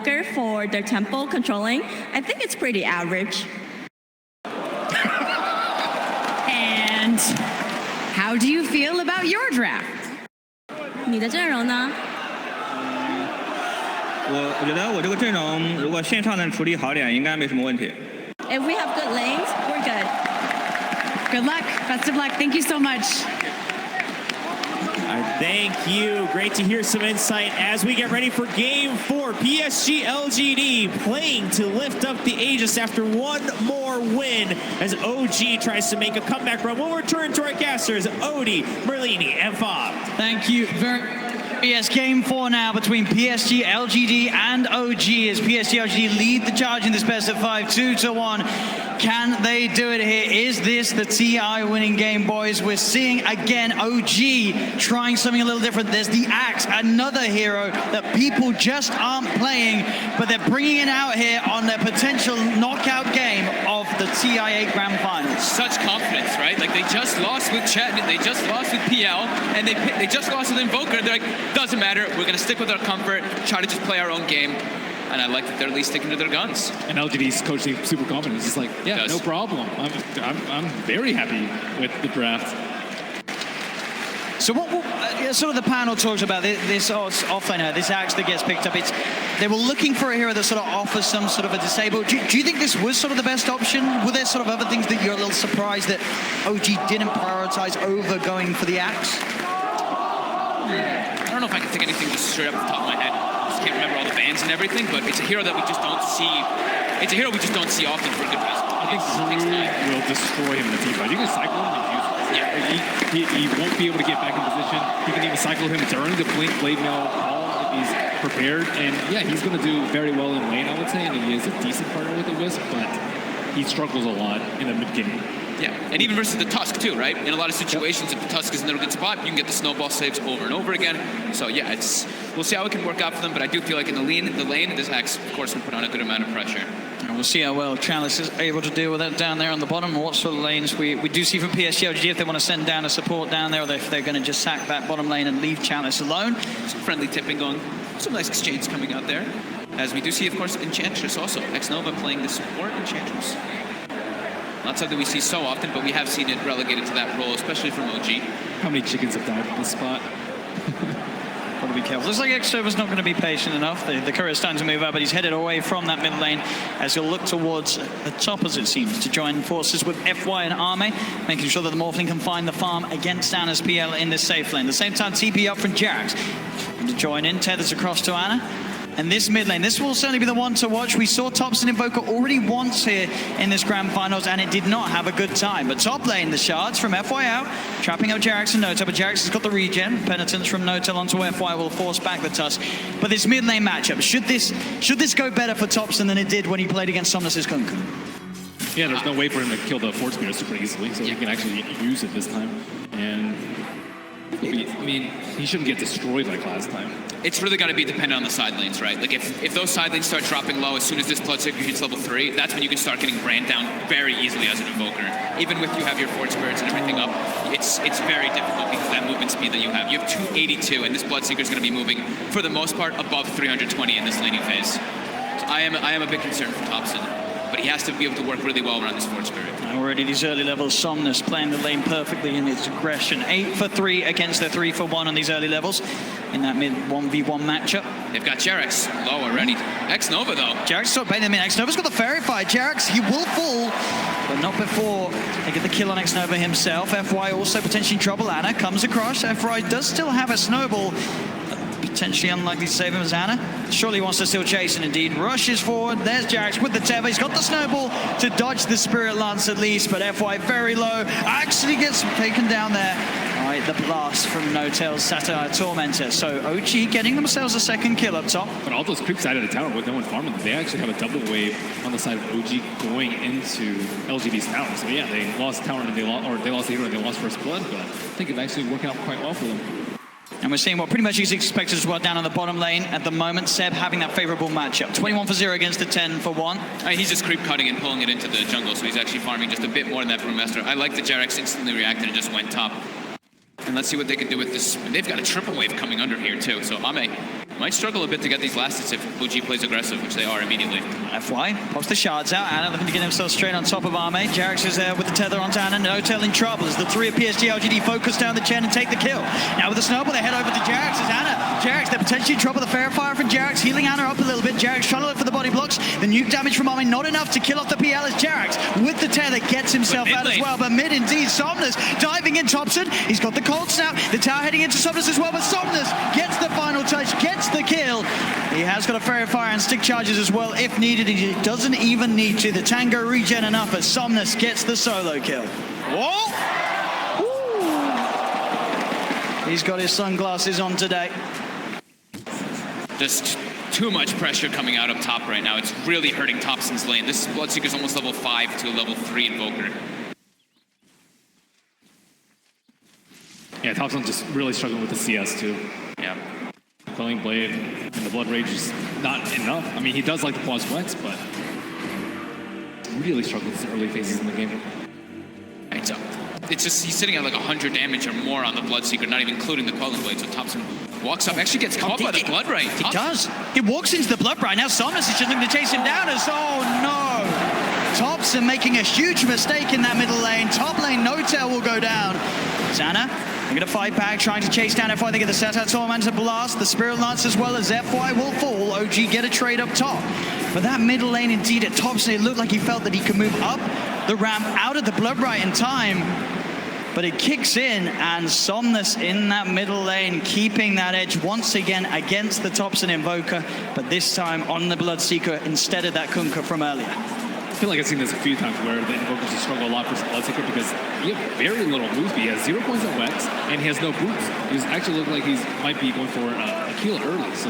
Invoker for their tempo controlling. I think it's pretty average. And how do you feel about your draft? 你的阵容呢？我觉得我这个阵容如果线上能处理好点，应该没什么问题。If we have good lanes, we're good. Good luck. Best of luck. Thank you so much. Thank you. Great to hear some insight as we get ready for Game 4. PSG.LGD playing to lift up the Aegis after one more win as OG tries to make a comeback run. We'll return to our casters, Odie, Merlini, and Fob. Thank you very much. Yes, Game 4 now between PSG.LGD and OG as PSG.LGD lead the charge in this best of 5, 2-1. Can they do it here? Is this the TI winning game, boys? We're seeing again OG trying something a little different. There's the Axe, another hero that people just aren't playing, but they're bringing it out here on their potential knockout game of the TI8 Grand Finals. Such confidence, right? Like they just lost with Chet, they just lost with PL, and they just lost with Invoker. They're like, doesn't matter. We're gonna stick with our comfort, try to just play our own game. And I like that they're at least sticking to their guns. And LGD's coaching super confident. It's just like, yeah, no problem. I'm very happy with the draft. So what sort of the panel talks about this offlaner, this Axe that gets picked up. They were looking for a hero that sort of offers some sort of a disable. Do you think this was sort of the best option? Were there sort of other things that you're a little surprised that OG didn't prioritize over going for the Axe? I don't know if I can think anything just straight up off the top of my head. I just can't remember all the bans and everything, but it's a hero that we just don't see. It's a hero we just don't see often for a good reason. I think Ceeeeeeeeeeeb will destroy him in the team fight. You can cycle him and use him. Yeah. He won't be able to get back in position. You can even cycle him during the blade mail call if he's prepared. And yeah, he's going to do very well in lane, I would say, and he is a decent partner with the Wisp, but he struggles a lot in the mid game. Yeah, and even versus the Tusk too, right? In a lot of situations, if the Tusk is in a good spot, you can get the snowball saves over and over again. So yeah, we'll see how it can work out for them, but I do feel like in the lane, this Axe, of course, can put on a good amount of pressure. And we'll see how well Chalice is able to deal with that down there on the bottom, and what sort of lanes we do see from PSG.LGD if they want to send down a support down there, or if they're going to just sack that bottom lane and leave Chalice alone. Some friendly tipping going, some nice exchange coming out there. As we do see, of course, Enchantress also. Xnova playing the support Enchantress. Not something we see so often, but we have seen it relegated to that role, especially from OG. How many chickens have died in this spot? Got to be careful. Looks like Xnova's not going to be patient enough. The courier's starting to move up, but he's headed away from that mid lane as he'll look towards the top, as it seems, to join forces with FY and Arme, making sure that the Morphling can find the farm against Anna's PL in this safe lane. At the same time, TP up from Jax. And to join in, tethers across to Anna. And this mid lane, this will certainly be the one to watch. We saw Topson Invoker already once here in this Grand Finals, and it did not have a good time. But top lane, the shards from FY out, trapping up Jarax and Notel, but Jarax has got the regen. Penitence from Notel onto FY will force back the Tusk. But this mid lane matchup, should this go better for Topson than it did when he played against Somnus' Kunku? Yeah, there's no way for him to kill the Fort Spear super easily, so he can actually use it this time. And I mean, he shouldn't get destroyed like last time. It's really going to be dependent on the side lanes, right? Like if those side lanes start dropping low as soon as this Bloodseeker hits level 3, that's when you can start getting ran down very easily as an Invoker. Even with you have your Fort Spirits and everything up, it's very difficult because of that movement speed that you have. You have 282, and this Bloodseeker is going to be moving, for the most part, above 320 in this laning phase. So I am a bit concerned for Topson, but he has to be able to work really well around this Fort Spirit. Already these early levels, Somnus playing the lane perfectly in its aggression. 8 for 3 against the 3 for 1 on these early levels in that mid 1v1 matchup. They've got Jarax low already. Xnova though. Jarax sort of playing them in. Xnova's got the Fairy Fire. Jarax, he will fall, but not before they get the kill on Xnova himself. FY also potentially in trouble. Anna comes across. FY does still have a snowball. Potentially unlikely to save him as Anna. Surely wants to still chase, and indeed rushes forward. There's Jarax with the tether. He's got the snowball to dodge the Spirit Lance at least, but FY very low. Actually gets taken down there. All right, the blast from Notel's Satire Tormentor. So OG getting themselves a second kill up top. But all those creeps out of the tower with no one farming them, they actually have a double wave on the side of OG going into LGD's tower. So yeah, they lost tower and they lost the hero and they lost first blood, but I think it's actually working out quite well for them. And we're seeing what pretty much is expected as well down on the bottom lane at the moment. Ceb having that favorable matchup. 21 for 0 against the 10 for 1. He's just creep cutting and pulling it into the jungle, so he's actually farming just a bit more than that Brewmaster. I like that Jarax instantly reacted and just went top. And let's see what they can do with this. They've got a triple wave coming under here too, so Ame Might struggle a bit to get these last hits if OG plays aggressive, which they are immediately. FY pops the shards out. Anna looking to get himself straight on top of Arme. Jarex is there with the tether onto Anna. No-Tail in trouble as the three of PSG.LGD focus down the chain and take the kill. Now with the snowball, they head over to Jarex as Anna. Jarex, they're potentially in trouble. The fair fire from Jarex, healing Anna up a little bit. Jarex trying to look for the body blocks. The nuke damage from Arme, not enough to kill off the PL as Jarex with the tether gets himself out as well. But mid indeed, Somnus diving in Thompson. He's got the cold snap. The tower heading into Somnus as well, but Somnus gets the final touch, gets the kill. He has got a fairy fire and stick charges as well if needed. He doesn't even need to. The Tango regen enough as Somnus gets the solo kill. Whoa! Woo! He's got his sunglasses on today. Just too much pressure coming out up top right now. It's really hurting Thompson's lane. This Bloodseeker's almost level 5 to a level 3 Invoker. Yeah, Thompson just really struggling with the CS too. Yeah. Quelling Blade and the Blood Rage is not enough. I mean, he does like the pause flex, but really struggling with the early phases in the game. Right, so it's just he's sitting at like 100 damage or more on the Bloodseeker, not even including the Quelling Blade. So Thompson walks up, actually gets caught by the Blood Right. He does. He walks into the Blood Right. Now Somnus is just looking to chase him down as, oh no. Thompson making a huge mistake in that middle lane. Top lane, No-Tail will go down. Zana, they're going to fight back, trying to chase down FY. They get the Satar Torment to blast. The Spirit Lance as well as FY will fall. OG get a trade up top. But that middle lane, indeed, at Thompson, it looked like he felt that he could move up the ramp out of the Blood Right in time. But it kicks in, and Somnus in that middle lane, keeping that edge once again against the Thompson Invoker, but this time on the Bloodseeker instead of that Kunkka from earlier. I feel like I've seen this a few times where the Invokers just struggle a lot for Bloodseeker because he has very little move speed. He has 0 points on Wex, and he has no boots. He's actually looking like he might be going for a kill early, so...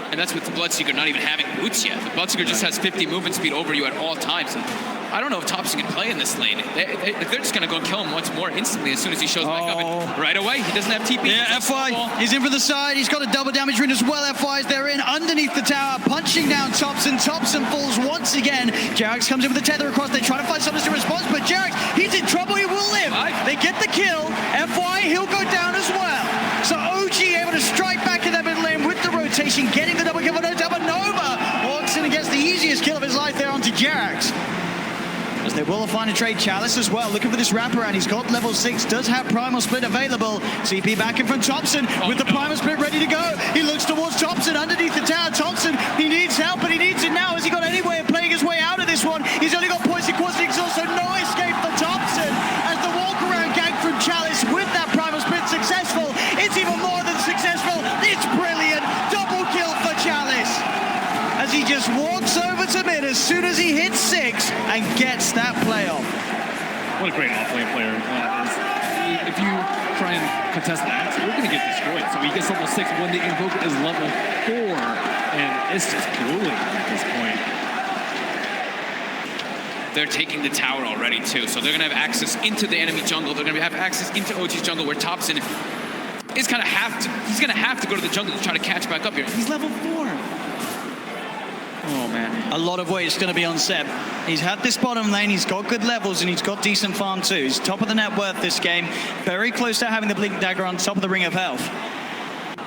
And that's with the Bloodseeker not even having boots yet. The Bloodseeker just has 50 movement speed over you at all times. And I don't know if Thompson can play in this lane. They're just going to go kill him once more instantly as soon as he shows back up. And right away, he doesn't have TP. Yeah, FY, he's in for the side. He's got a double damage ring as well. FY's they're in underneath the tower, punching down Thompson. Thompson falls once again. Jarex comes in with the tether across. They try to find something to response, but Jarex, he's in trouble. He will live. They get the kill. FY, he'll go down as well. So OG able to strike back in that middle lane with the rotation, getting the double kill for No-Tail, but Nova walks in and gets the easiest kill of his life there onto Jarex. As they will find a trade Chalice as well, looking for this wraparound. He's got level 6, does have Primal Split available. CP back in from Thompson with the Primal Split ready to go. He looks towards Thompson underneath the tower. Thompson, he needs help, but he needs it now. Has he got any way of playing his way out of this one? He's only got poison quads, exhaust, so no escape for Thompson. As the walk around gang from Chalice with that Primal Split successful. It's even more than successful. It's brilliant. Double kill for Chalice. As he just walks over to mid as soon as he hits 6 and gets that playoff. What a great off-lane player. If you try and contest that, you're going to get destroyed. So he gets level 6 when the Invoker is level 4, and it's just grueling at this point. They're taking the tower already too, so they're going to have access into the enemy jungle. They're going to have access into OG's jungle, where Thompson is going to have to go to the jungle to try to catch back up here. He's level 4. Oh, man. A lot of weight is going to be on Ceb. He's had this bottom lane, he's got good levels, and he's got decent farm too. He's top of the net worth this game. Very close to having the Blink Dagger on top of the Ring of Health.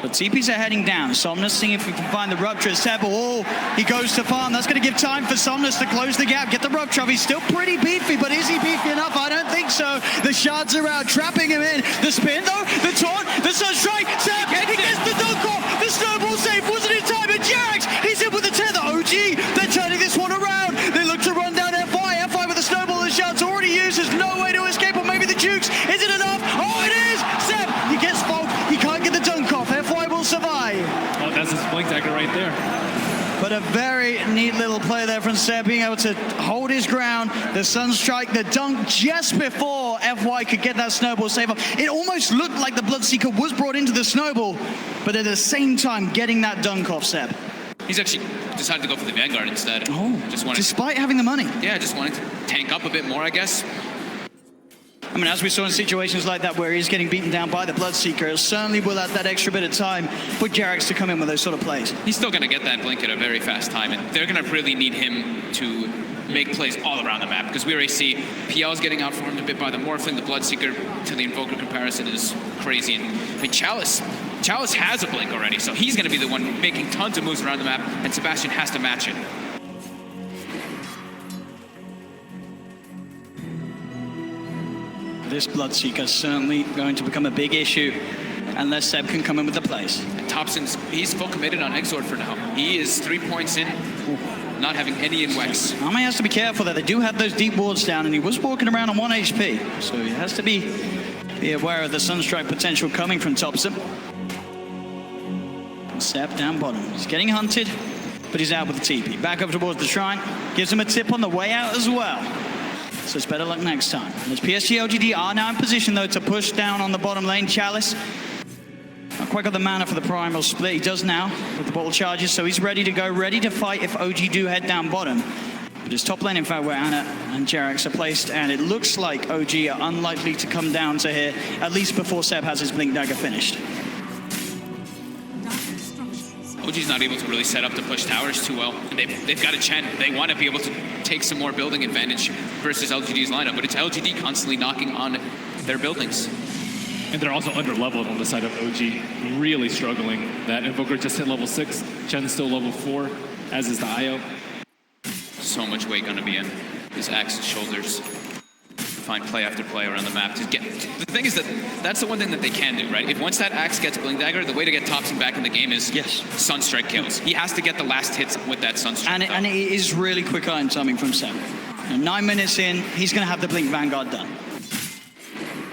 But TPs are heading down. Somnus seeing if he can find the Rupture. Ceb, oh, he goes to farm. That's going to give time for Somnus to close the gap, get the Rupture. He's still pretty beefy, but is he beefy enough? I don't think so. The shards are out, trapping him in. The spin, though, the taunt, the Sunstrike. Ceb, he gets the dunk off. The snowball save wasn't in time. And Jarex, he's in with the tether. OG, they're turning this one around. They look to run down FY. FY with the snowball. The shards already used. There's no way to escape, or maybe the Jukes. Is it enough? Oh, it is. Ceb, he gets fault. He can't get the dunk off. FY will survive. Oh, that's his Blink Dagger right there. But a very neat little play there from Ceb, being able to hold his ground. The Sunstrike, the dunk just before FY could get that snowball save up. It almost looked like the Bloodseeker was brought into the snowball, but at the same time getting that dunk off Ceb. He's actually decided to go for the Vanguard instead. Oh, just wanted despite having the money. Yeah, just wanted to tank up a bit more, I guess. I mean, as we saw in situations like that where he's getting beaten down by the Bloodseeker, it certainly will have that extra bit of time for Jarex to come in with those sort of plays. He's still going to get that blink at a very fast time, and they're going to really need him to make plays all around the map, because we already see PL's getting outformed a bit by the Morphling. The Bloodseeker to the Invoker comparison is crazy. And I mean, Chalice, Chalice has a blink already, so he's going to be the one making tons of moves around the map, and Sebastian has to match it. This Bloodseeker is certainly going to become a big issue unless Ceb can come in with the plays. And Thompson's, he's full committed on Exord for now. He is 3 points in, not having any in Wex. Arme has to be careful there. They do have those deep wards down, and he was walking around on 1 HP, so he has to be aware of the Sunstrike potential coming from Thompson. Ceb down bottom. He's getting hunted, but he's out with the TP. Back over towards the shrine. Gives him a tip on the way out as well. So it's better luck next time. And as PSG.LGD are now in position, though, to push down on the bottom lane. Chalice not quite got the mana for the primal split. He does now with the bottle charges, so he's ready to go, ready to fight if OG do head down bottom. But it's top lane, in fact, where Ana and Jerax are placed, and it looks like OG are unlikely to come down to here, at least before Ceb has his Blink Dagger finished. OG's not able to really set up to push towers too well. And they've got a Chen. They want to be able to take some more building advantage versus LGD's lineup, but it's LGD constantly knocking on their buildings. And they're also under-leveled on the side of OG, really struggling. That Invoker just hit level 6, Chen's still level 4, as is the IO. So much weight going to be in his Axe's shoulders. Find play after play around the map to get. The thing is that that's the one thing that they can do, right? If once that Axe gets Blink Dagger, the way to get Thompson back in the game is Sunstrike kills. He has to get the last hits with that Sunstrike. And it is really quick iron timing from Ceb. 9 minutes in, he's going to have the Blink Vanguard done.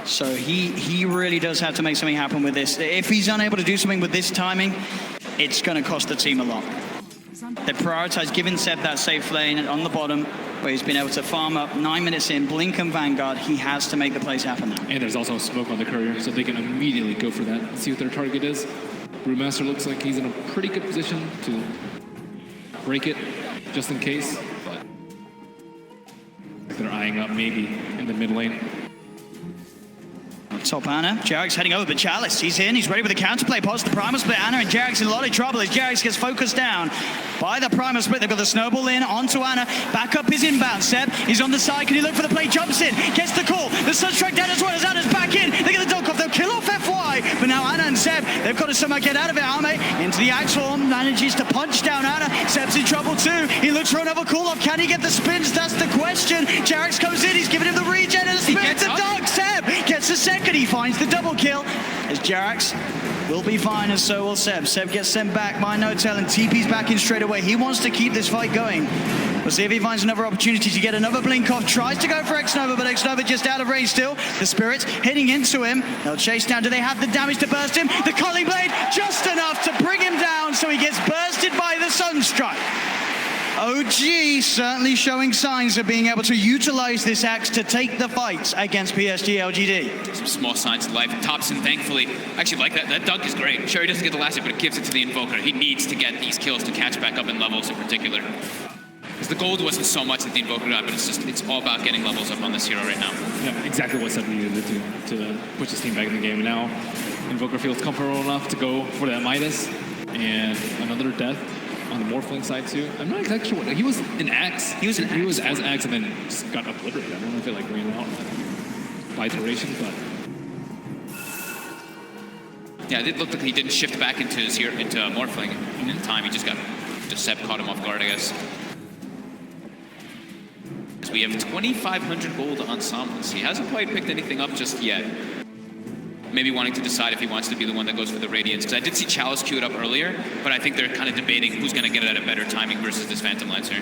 So he really does have to make something happen with this. If he's unable to do something with this timing, it's going to cost the team a lot. They prioritize giving Ceb that safe lane on the bottom, where he's been able to farm up 9 minutes in, Blink and Vanguard. He has to make the plays happen now. And there's also smoke on the courier, so they can immediately go for that and see what their target is. Brewmaster looks like he's in a pretty good position to break it, just in case, but they're eyeing up maybe in the mid lane. Top Ana, Jerax heading over, but Chalice, he's in, he's ready with the counterplay, pause the primal split. Ana and Jerax in a lot of trouble as Jerax gets focused down by the primal split. They've got the snowball in onto Ana, back up his inbound. Ceb, he's on the side, can he look for the play, jumps in, gets the call, the Sunstrike down as well as Ana's back in. They get the dunk off, they'll kill off FY, but now Ana and Ceb, they've got to somehow get out of it. Arme into the axe form, manages to punch down Ana. Ceb's in trouble too, he looks for another call off, can he get the spins? That's the question. Jerax comes in, he's giving him the regen and the spin to dunk. Ceb gets the second, he finds the double kill as Jerax will be fine, and so will Ceb. Ceb gets sent back by No-Tail and TP's back in straight away. He wants to keep this fight going. We'll see if he finds another opportunity to get another blink off. Tries to go for X-Nova, but X-Nova just out of range still. The Spirits hitting into him. They'll chase down. Do they have the damage to burst him? The Culling Blade just enough to bring him down, so he gets bursted by the Sunstrike. OG certainly showing signs of being able to utilize this axe to take the fights against PSG.LGD. Some small signs of life. Thompson, thankfully, actually like that. That dunk is great. Sure, he doesn't get the last hit, but it gives it to the Invoker. He needs to get these kills to catch back up in levels in particular. Because the gold wasn't so much that the Invoker got, but it's all about getting levels up on this hero right now. Yeah, exactly what Ceb needed to push his team back in the game. Now, Invoker feels comfortable enough to go for that Midas, and another death on the Morphling side too. I'm not exactly sure what he was an Axe. He was as Axe and then just got obliterated. I don't know if it like ran out by duration, but yeah, it did look like he didn't shift back into his into Morphling in time. He just Ceb caught him off guard, I guess. So we have 2,500 gold on Somnus. He hasn't quite picked anything up just yet. Maybe wanting to decide if he wants to be the one that goes for the Radiance. Because I did see Chalice queued up earlier, but I think they're kind of debating who's going to get it at a better timing versus this Phantom Lancer.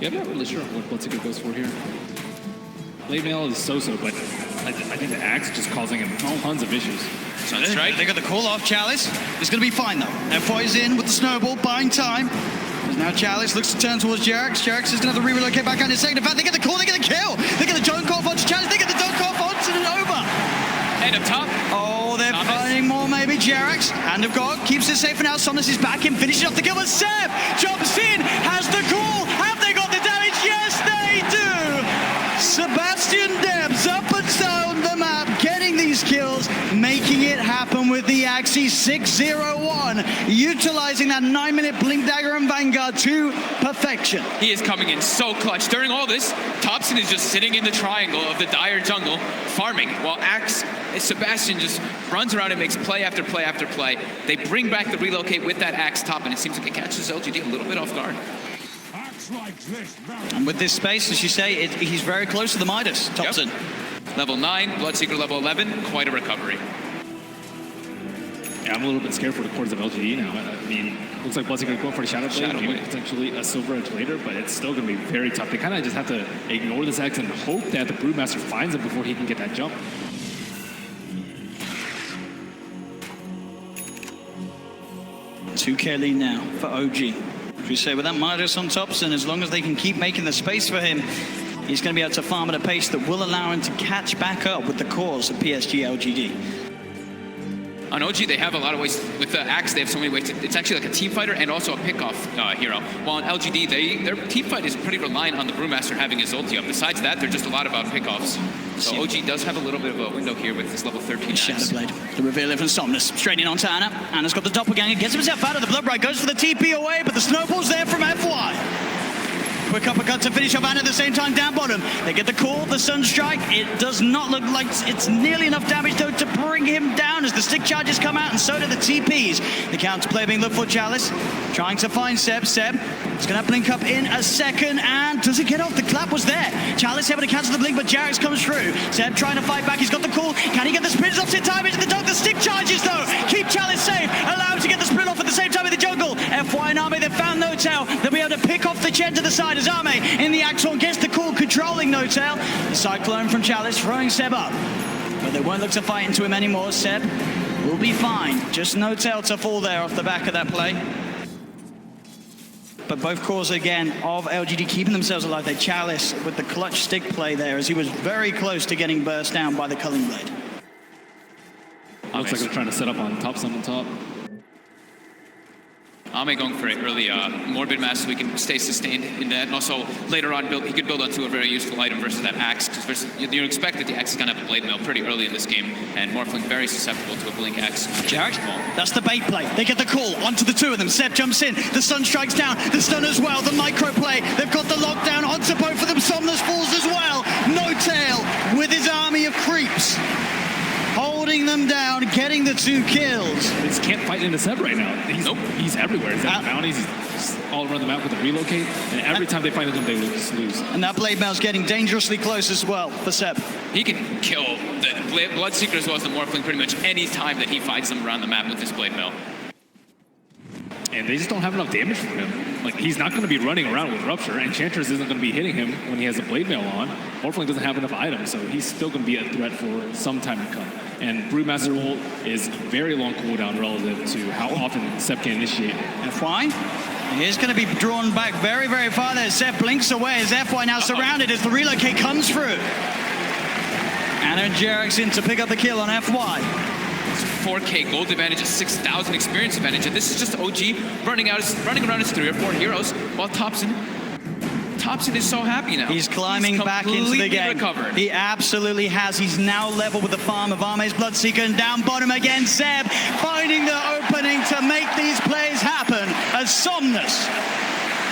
Yeah, I'm not really sure what Bloodseeker goes for here. Blade Mail is so-so, but I think the Axe just causing him tons of issues. Sunstrike. They got the call off Chalice. It's going to be fine though. FY is in with the snowball, buying time. Now Chalice looks to turn towards Jerax. Jerax is going to have to re-relocate back out in a second. In fact, they get the call, they get the kill. They get the dunk off onto Chalice, they get the dunk off onto Nova. And up top. Oh, they're finding more maybe. Jerax, Hand of God, keeps it safe for now. Somnus is back in, finishing off the kill, but Ceb jumps in, has the call. Have they got the damage? Yes, they do. Sebastian Debs up and down the map, getting these kills, making it happen with the Axie 601, utilizing that 9-minute Blink Dagger and Vanguard to perfection. He is coming in so clutch. During all this, Thompson is just sitting in the triangle of the dire jungle, farming, while Sebastian just runs around and makes play after play after play. They bring back the relocate with that Axe top, and it seems like it catches LGD a little bit off guard. And with this space, as you say, he's very close to the Midas, Thompson. Yep. Level 9, Bloodseeker level 11, quite a recovery. Yeah, I'm a little bit scared for the cores of LGD now. I mean, looks like Bloodseeker going for the Shadow Blade, maybe potentially a Silver Edge later, but it's still going to be very tough. They kind of just have to ignore this Axe and hope that the Brewmaster finds him before he can get that jump. $2K lead now for OG. As we say, with that Midas on Thompson, as long as they can keep making the space for him, he's going to be able to farm at a pace that will allow him to catch back up with the cores of PSG.LGD. On OG, they have a lot of ways. With the Axe, they have so many ways. It's actually like a team fighter and also a pickoff hero. While on LGD, their team fight is pretty reliant on the Brewmaster having his ulti up. Besides that, they're just a lot about pickoffs. So OG does have a little bit of a window here with this level 13 Shadow Blade. The reveal from Somnus. Straight in onto Anna. Anna's got the doppelganger, gets himself out of the Bloodbright, goes for the TP away, but the snowball's there from FY. Quick uppercut to finish off Anna at the same time down bottom. They get the call, the Sunstrike. It does not look like it's nearly enough damage though to bring him down as the stick charges come out, and so do the TPs. The counterplay being looked for. Chalice trying to find Ceb. Ceb is going to blink up in a second, and does it get off? The clap was there. Chalice able to cancel the blink, but Jarex comes through. Ceb trying to fight back. He's got the call. Can he get the spins off in time into the dog? The stick charges though. Keep Chalice safe. Allow him to get the spin off at the same time in the jungle. FY and Arme, they've found No-Tail. They'll be able to pick off the Chen to the side as Arme in the Axon gets the call, controlling No-Tail. The Cyclone from Chalice throwing Ceb up. But they won't look to fight into him anymore. Ceb will be fine. Just No-Tail to fall there off the back of that play. But both cores again of LGD keeping themselves alive. They Chalice with the clutch stick play there as he was very close to getting burst down by the Culling Blade. Looks like they're trying to set up on top, some on top. Ame going for it early, Morbid Mass, so we can stay sustained in that. And also, later on, he could build onto a very useful item versus that Axe. Because you expect that the Axe is going to have a Blade Mail pretty early in this game, and Morphling very susceptible to a Blink Axe. Jared, that's the bait play. They get the call onto the two of them. Ceb jumps in, the Sun strikes down, the stun as well, the micro play. They've got the lockdown onto both of them. Somnus falls as well. No-Tail with his army of creeps, holding them down, getting the 2 kills. They just can't fight into Ceb right now. He's everywhere. He's at the bounties. He's all around the map with the relocate. And every time they fight into him, they lose. And that Blade Mail's getting dangerously close as well for Ceb. He can kill the Bloodseeker as well as the Morphling pretty much any time that he fights them around the map with this Blade Mail. And they just don't have enough damage from him. Like, he's not going to be running around with Rupture, and Enchantress isn't going to be hitting him when he has a Blade Mail on. Morphling doesn't have enough items, so he's still going to be a threat for some time to come. And Brewmaster ult is very long cooldown relative to how often Ceb can initiate. FY, he is going to be drawn back very, very far there. Ceb blinks away as FY now surrounded as the relocate comes through. Anna and Jarex in to pick up the kill on FY. 4K gold advantage, a 6,000 experience advantage, and this is just OG running around his 3 or 4 heroes, while Thompson is so happy now. He's climbing back into the game. Recovered. He absolutely has. He's now level with the farm of Arme's Bloodseeker, and down bottom again, Ceb finding the opening to make these plays happen as Somnus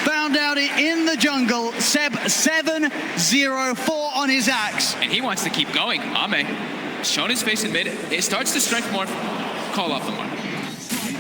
found out in the jungle. Ceb 7-0-4 on his Axe. And he wants to keep going. Ame shown his face in mid. It starts to strike more. Call off the mark.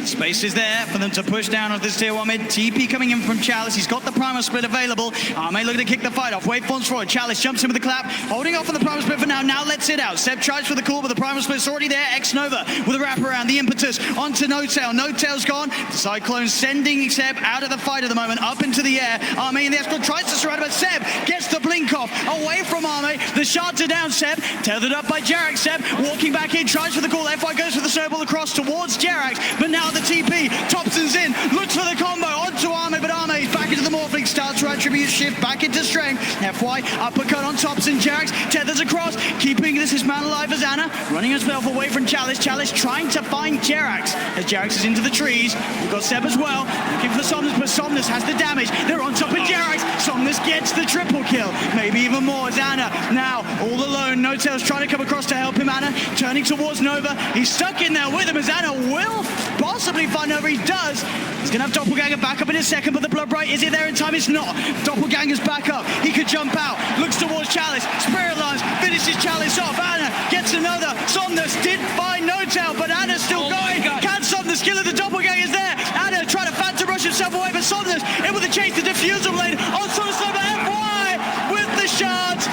Space is there for them to push down on this tier 1 mid. TP coming in from Chalice. He's got the Primal Split available. Arme looking to kick the fight off. Waveforms forward. Chalice jumps in with the clap. Holding off on the Primal Split for now. Now lets it out. Ceb tries for the call, but the Primal Split's already there. X-Nova with a wraparound. The impetus onto No-Tail. No-Tail's gone. The Cyclone sending Ceb out of the fight at the moment. Up into the air. Arme in the X-Nova tries to surround him, but Ceb gets the blink off. Away from Arme. The shards are down. Ceb tethered up by Jarex. Ceb walking back in. Tries for the call. FY goes for the snowball across towards Jarex. But now the TP. Thompson's in, looks for the combo onto Arme, but Arme is back into the Morphling, starts to attribute shift back into strength. FY uppercut on Thompson. Jerax tethers across, keeping this man alive as Ana running herself away from Chalice. Chalice trying to find Jerax as Jerax is into the trees. We've got Ceb as well, looking for Somnus, but Somnus has the damage. They're on top of Jerax. Somnus gets the triple kill, maybe even more as Ana now all alone. N0tail's trying to come across to help him. Ana turning towards Nova. He's stuck in there with him as Ana will possibly find Nova. He does. He's going to have Doppelganger back up in a second, but the Blood Bright, is it there in time? It's not. Doppelganger's back up. He could jump out. Looks towards Chalice. Spirit Lines finishes Chalice off. Ana gets another. Somnus did find N0tail, but Ana's still going. Can Somnus kill it? The Doppelganger's there. Ana trying to phantom rush himself away, but Somnus able to chase the diffusal lane on Somnus over FY with the shards.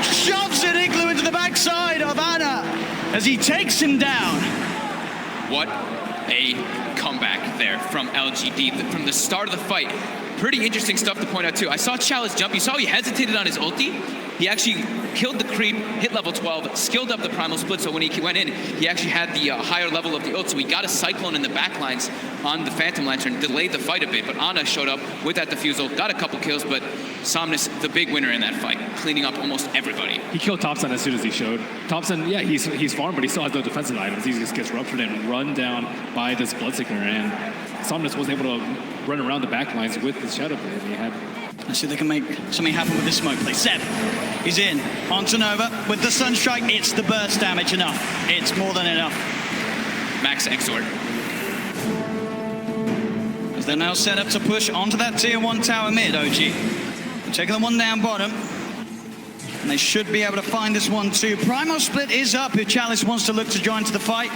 Shoves an Igloo into the backside of Ana as he takes him down. What a comeback there from LGD from the start of the fight. Pretty interesting stuff to point out too. I saw Chalice jump. You saw he hesitated on his ulti. He actually killed the creep, hit level 12, skilled up the primal split, so when he went in, he actually had the higher level of the ult, so he got a Cyclone in the backlines on the Phantom Lantern, delayed the fight a bit, but Ana showed up with that defusal, got a couple kills, but Somnus, the big winner in that fight, cleaning up almost everybody. He killed Thompson as soon as he showed. Thompson, yeah, he's farmed, but he still has no defensive items. He just gets ruptured and run down by this Bloodseeker, and Somnus wasn't able to run around the backlines with the Shadow Blade he had. Let's see if they can make something happen with this smoke play. Ceb, he's in. Onto Nova with the Sunstrike. It's the burst damage enough. It's more than enough. Max Exort. As they're now set up to push onto that tier 1 tower mid, OG. They're taking the one down bottom. And they should be able to find this one too. Primal split is up if Chalice wants to look to join to the fight.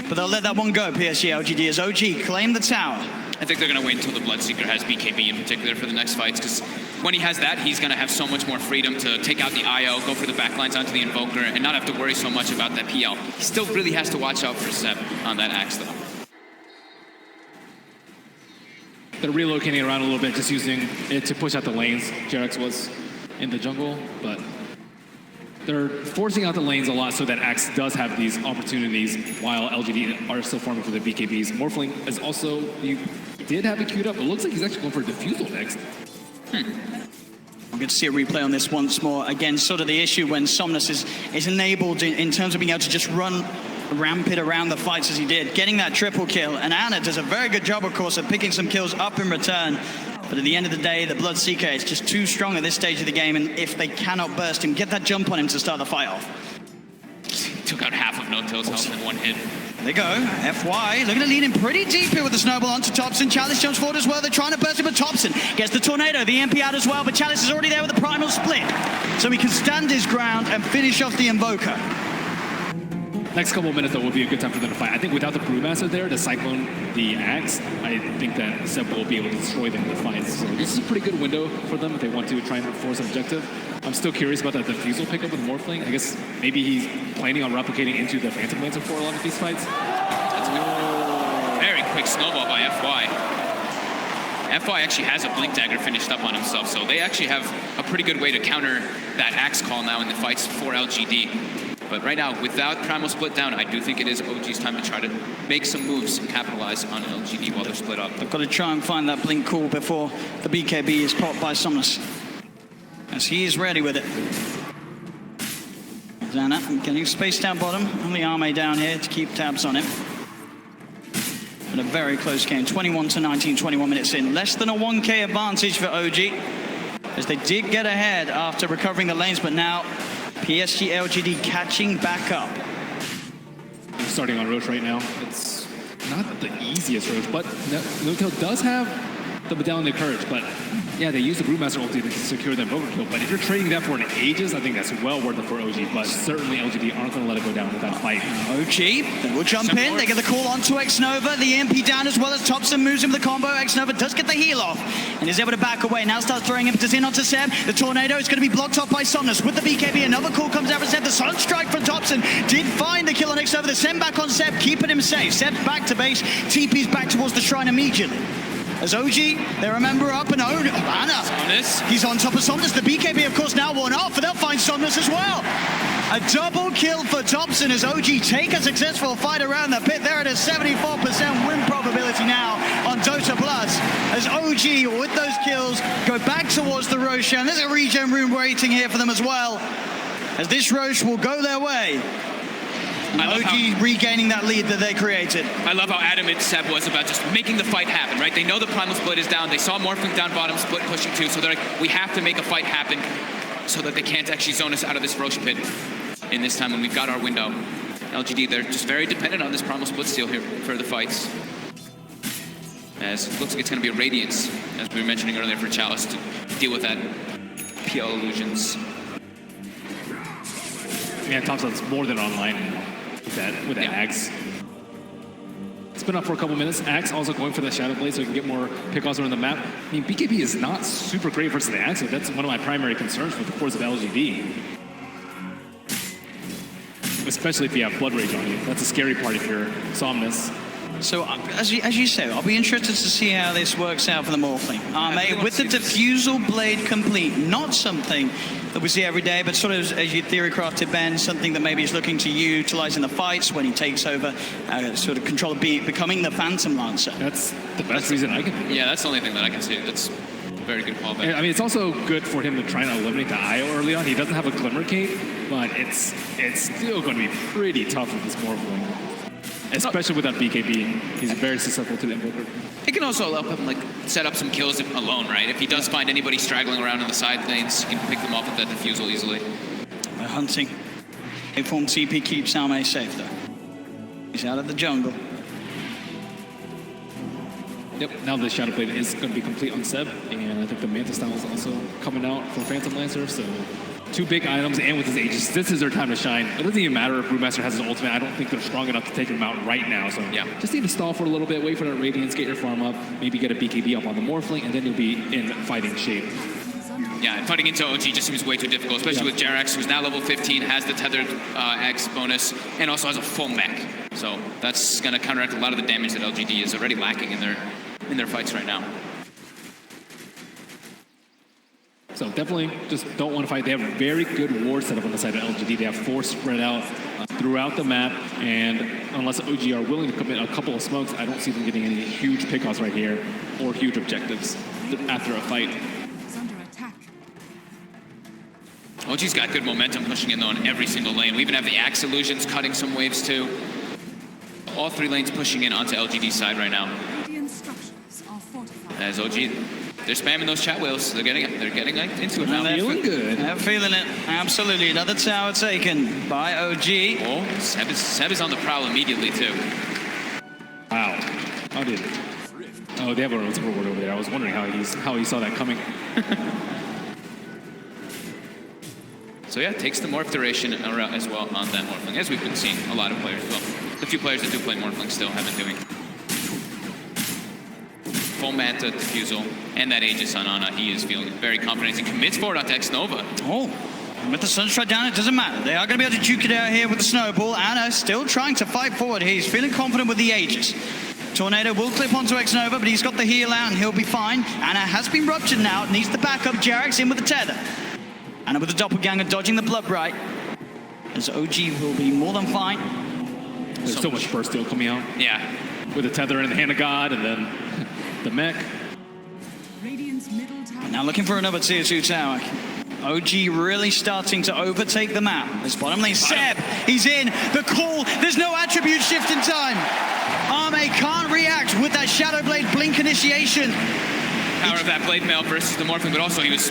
But they'll let that one go, PSG.LGD, as OG claim the tower. I think they're going to wait until the Bloodseeker has BKB in particular for the next fights, because when he has that, he's going to have so much more freedom to take out the IO, go for the backlines onto the Invoker, and not have to worry so much about that PL. He still really has to watch out for Ceb on that axe, though. They're relocating around a little bit, just using it to push out the lanes. Jerax was in the jungle, but they're forcing out the lanes a lot so that Axe does have these opportunities while LGD are still farming for the BKBs. Morphling is also, he did have it queued up. It looks like he's actually going for a defusal next. I'm going to see a replay on this once more. Again, sort of the issue when Somnus is enabled in terms of being able to just run rampant around the fights as he did, getting that triple kill. And Ana does a very good job, of course, of picking some kills up in return. But at the end of the day, the Bloodseeker is just too strong at this stage of the game, and if they cannot burst him, get that jump on him to start the fight off. Took out half of N0tail's health in one hit. There they go. FY looking to lead him pretty deep here with the snowball onto Thompson. Chalice jumps forward as well. They're trying to burst him, but Thompson gets the tornado, the MP out as well, but Chalice is already there with the primal split. So he can stand his ground and finish off the Invoker. Next couple of minutes, though, will be a good time for them to fight. I think without the Brewmaster there, the Cyclone, the Axe, I think that Ceb will be able to destroy them in the fights. So this is a pretty good window for them if they want to try and force an objective. I'm still curious about that defusal pickup with Morphling. I guess maybe he's planning on replicating into the Phantom Lancer for a lot of these fights. That's a very quick snowball by FY. FY actually has a Blink Dagger finished up on himself, so they actually have a pretty good way to counter that Axe call now in the fights for LGD. But right now, without Primal split down, I do think it is OG's time to try to make some moves and capitalize on LGD while they're split up. They've got to try and find that Blink call before the BKB is popped by Somnus, as he is ready with it. Xana getting space down bottom, only Arme down here to keep tabs on him. But a very close game, 21-19, 21 minutes in. Less than a 1K advantage for OG, as they did get ahead after recovering the lanes, but now PSG.LGD catching back up. Starting on Roche right now. It's not the easiest Roche, but N0tail does have the Medallion of Courage, but yeah, they use the Brewmaster ulti to secure that Invoker kill, but if you're trading that for an Aegis, I think that's well worth it for OG, but certainly LGD aren't going to let it go down with that fight. OG, they will jump in, they get the call onto X-Nova, the MP down as well as Thompson moves him with the combo. X-Nova does get the heal off and is able to back away. Now starts throwing impetus in onto Ceb. The tornado is going to be blocked off by Somnus with the BKB. Another call comes out for Ceb. The Sunstrike from Thompson did find the kill on X-Nova. The send back on Ceb, keeping him safe. Ceb's back to base, TP's back towards the shrine immediately. As OG, they remember up and Ana. He's on top of Somnus. The BKB, of course, now worn off, and they'll find Somnus as well. A double kill for Thompson as OG take a successful fight around the pit. They're at a 74% win probability now on Dota Plus. As OG, with those kills, go back towards the road. Roche, and there's a regen room waiting here for them as well, as this Roche will go their way. OG regaining that lead that they created. I love how adamant Ceb was about just making the fight happen, right? They know the primal split is down. They saw Morphling down bottom, split pushing 2, so they're like, we have to make a fight happen so that they can't actually zone us out of this Roche pit in this time when we've got our window. LGD, they're just very dependent on this primal split steal here for the fights. As it looks like it's going to be a Radiance, as we were mentioning earlier, for Chalice to deal with that PL illusions. Yeah, Thompson's more than online with that Axe. It's been up for a couple minutes. Axe also going for the Shadow Blade so he can get more pickoffs around the map. I mean, BKB is not super great versus the Axe, so that's one of my primary concerns with the cores of LGD. Especially if you have Blood Rage on you. That's a scary part if you're Somnus. So, as you say, I'll be interested to see how this works out for the Morphling. With the Diffusal Blade complete, not something that we see every day, but sort of, as you theory-crafted, Ben, something that maybe he's looking to utilize in the fights when he takes over, sort of control of becoming the Phantom Lancer. That's the best reason I can think of. Yeah, that's the only thing that I can see. That's a very good callback. I mean, it's also good for him to try and eliminate the IO early on. He doesn't have a Glimmer Cape, but it's still going to be pretty tough with this Morphling. Especially with that BKB, he's very susceptible to the Invoker. It can also help him like set up some kills alone, right? If he does find anybody straggling around in the side lanes, he can pick them off with that Diffusal easily. They're hunting. A-form CP keeps Salme safe though. He's out of the jungle. Yep, now the Shadow Blade is going to be complete on Ceb, and I think the Manta Style is also coming out for Phantom Lancer, so 2 big items, and with his Aegis, this is their time to shine. It doesn't even matter if Brewmaster has his ultimate. I don't think they're strong enough to take him out right now, so yeah. Just need to stall for a little bit, wait for that Radiance, get your farm up, maybe get a BKB up on the Morphling, and then you'll be in fighting shape. Yeah, and fighting into OG just seems way too difficult, especially with Jerax, who's now level 15, has the tethered X bonus, and also has a full mech. So that's going to counteract a lot of the damage that LGD is already lacking in their fights right now. So definitely just don't want to fight. They have a very good ward setup on the side of LGD. They have 4 spread out throughout the map, and unless OG are willing to commit a couple of smokes, I don't see them getting any huge pickoffs right here or huge objectives after a fight. OG's got good momentum pushing in though on every single lane. We even have the Axe Illusions cutting some waves too. All 3 lanes pushing in onto LGD's side right now. As OG, they're spamming those chat whales. They're getting like, into it now. They're feeling good. They're feeling it. Absolutely. Another tower taken by OG. Oh, Ceb is on the prowl immediately too. Wow. How did? Oh, they have a reward over there. I was wondering how he saw that coming. So yeah, takes the morph duration as well on that Morphling, as we've been seeing a lot of players. Well, the few players that do play Morphling still have been doing. Full Manta Diffusal and that Aegis on Ana. He is feeling very confident. He commits forward onto X-Nova. Oh, with the Sunstrike down, it doesn't matter. They are going to be able to juke it out here with the Snowball. Ana still trying to fight forward. He's feeling confident with the Aegis. Tornado will clip onto X-Nova, but he's got the heal out and he'll be fine. Ana has been ruptured now, needs the backup. Jerax in with the tether. Ana with the Doppelganger dodging the Blood Bright. As OG will be more than fine. There's so much burst steal coming out. Yeah. With the tether and the Hand of God, and then the mech. Now looking for another tier 2 tower. OG really starting to overtake the map. This bottom lane, Ceb, he's in. The call, there's no attribute shift in time. Arme can't react with that Shadow Blade blink initiation. Power of that Blade Mail versus the Morphling, but also he was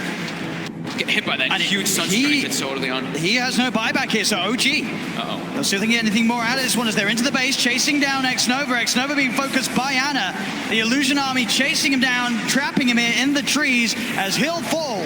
getting hit by that huge Sunstrike that's so early on. He has no buyback here, so OG. Uh-oh. They'll see if they can get anything more out of this one as they're into the base, chasing down X-Nova. X-Nova being focused by Ana. The Illusion Army chasing him down, trapping him here in the trees as he'll fall.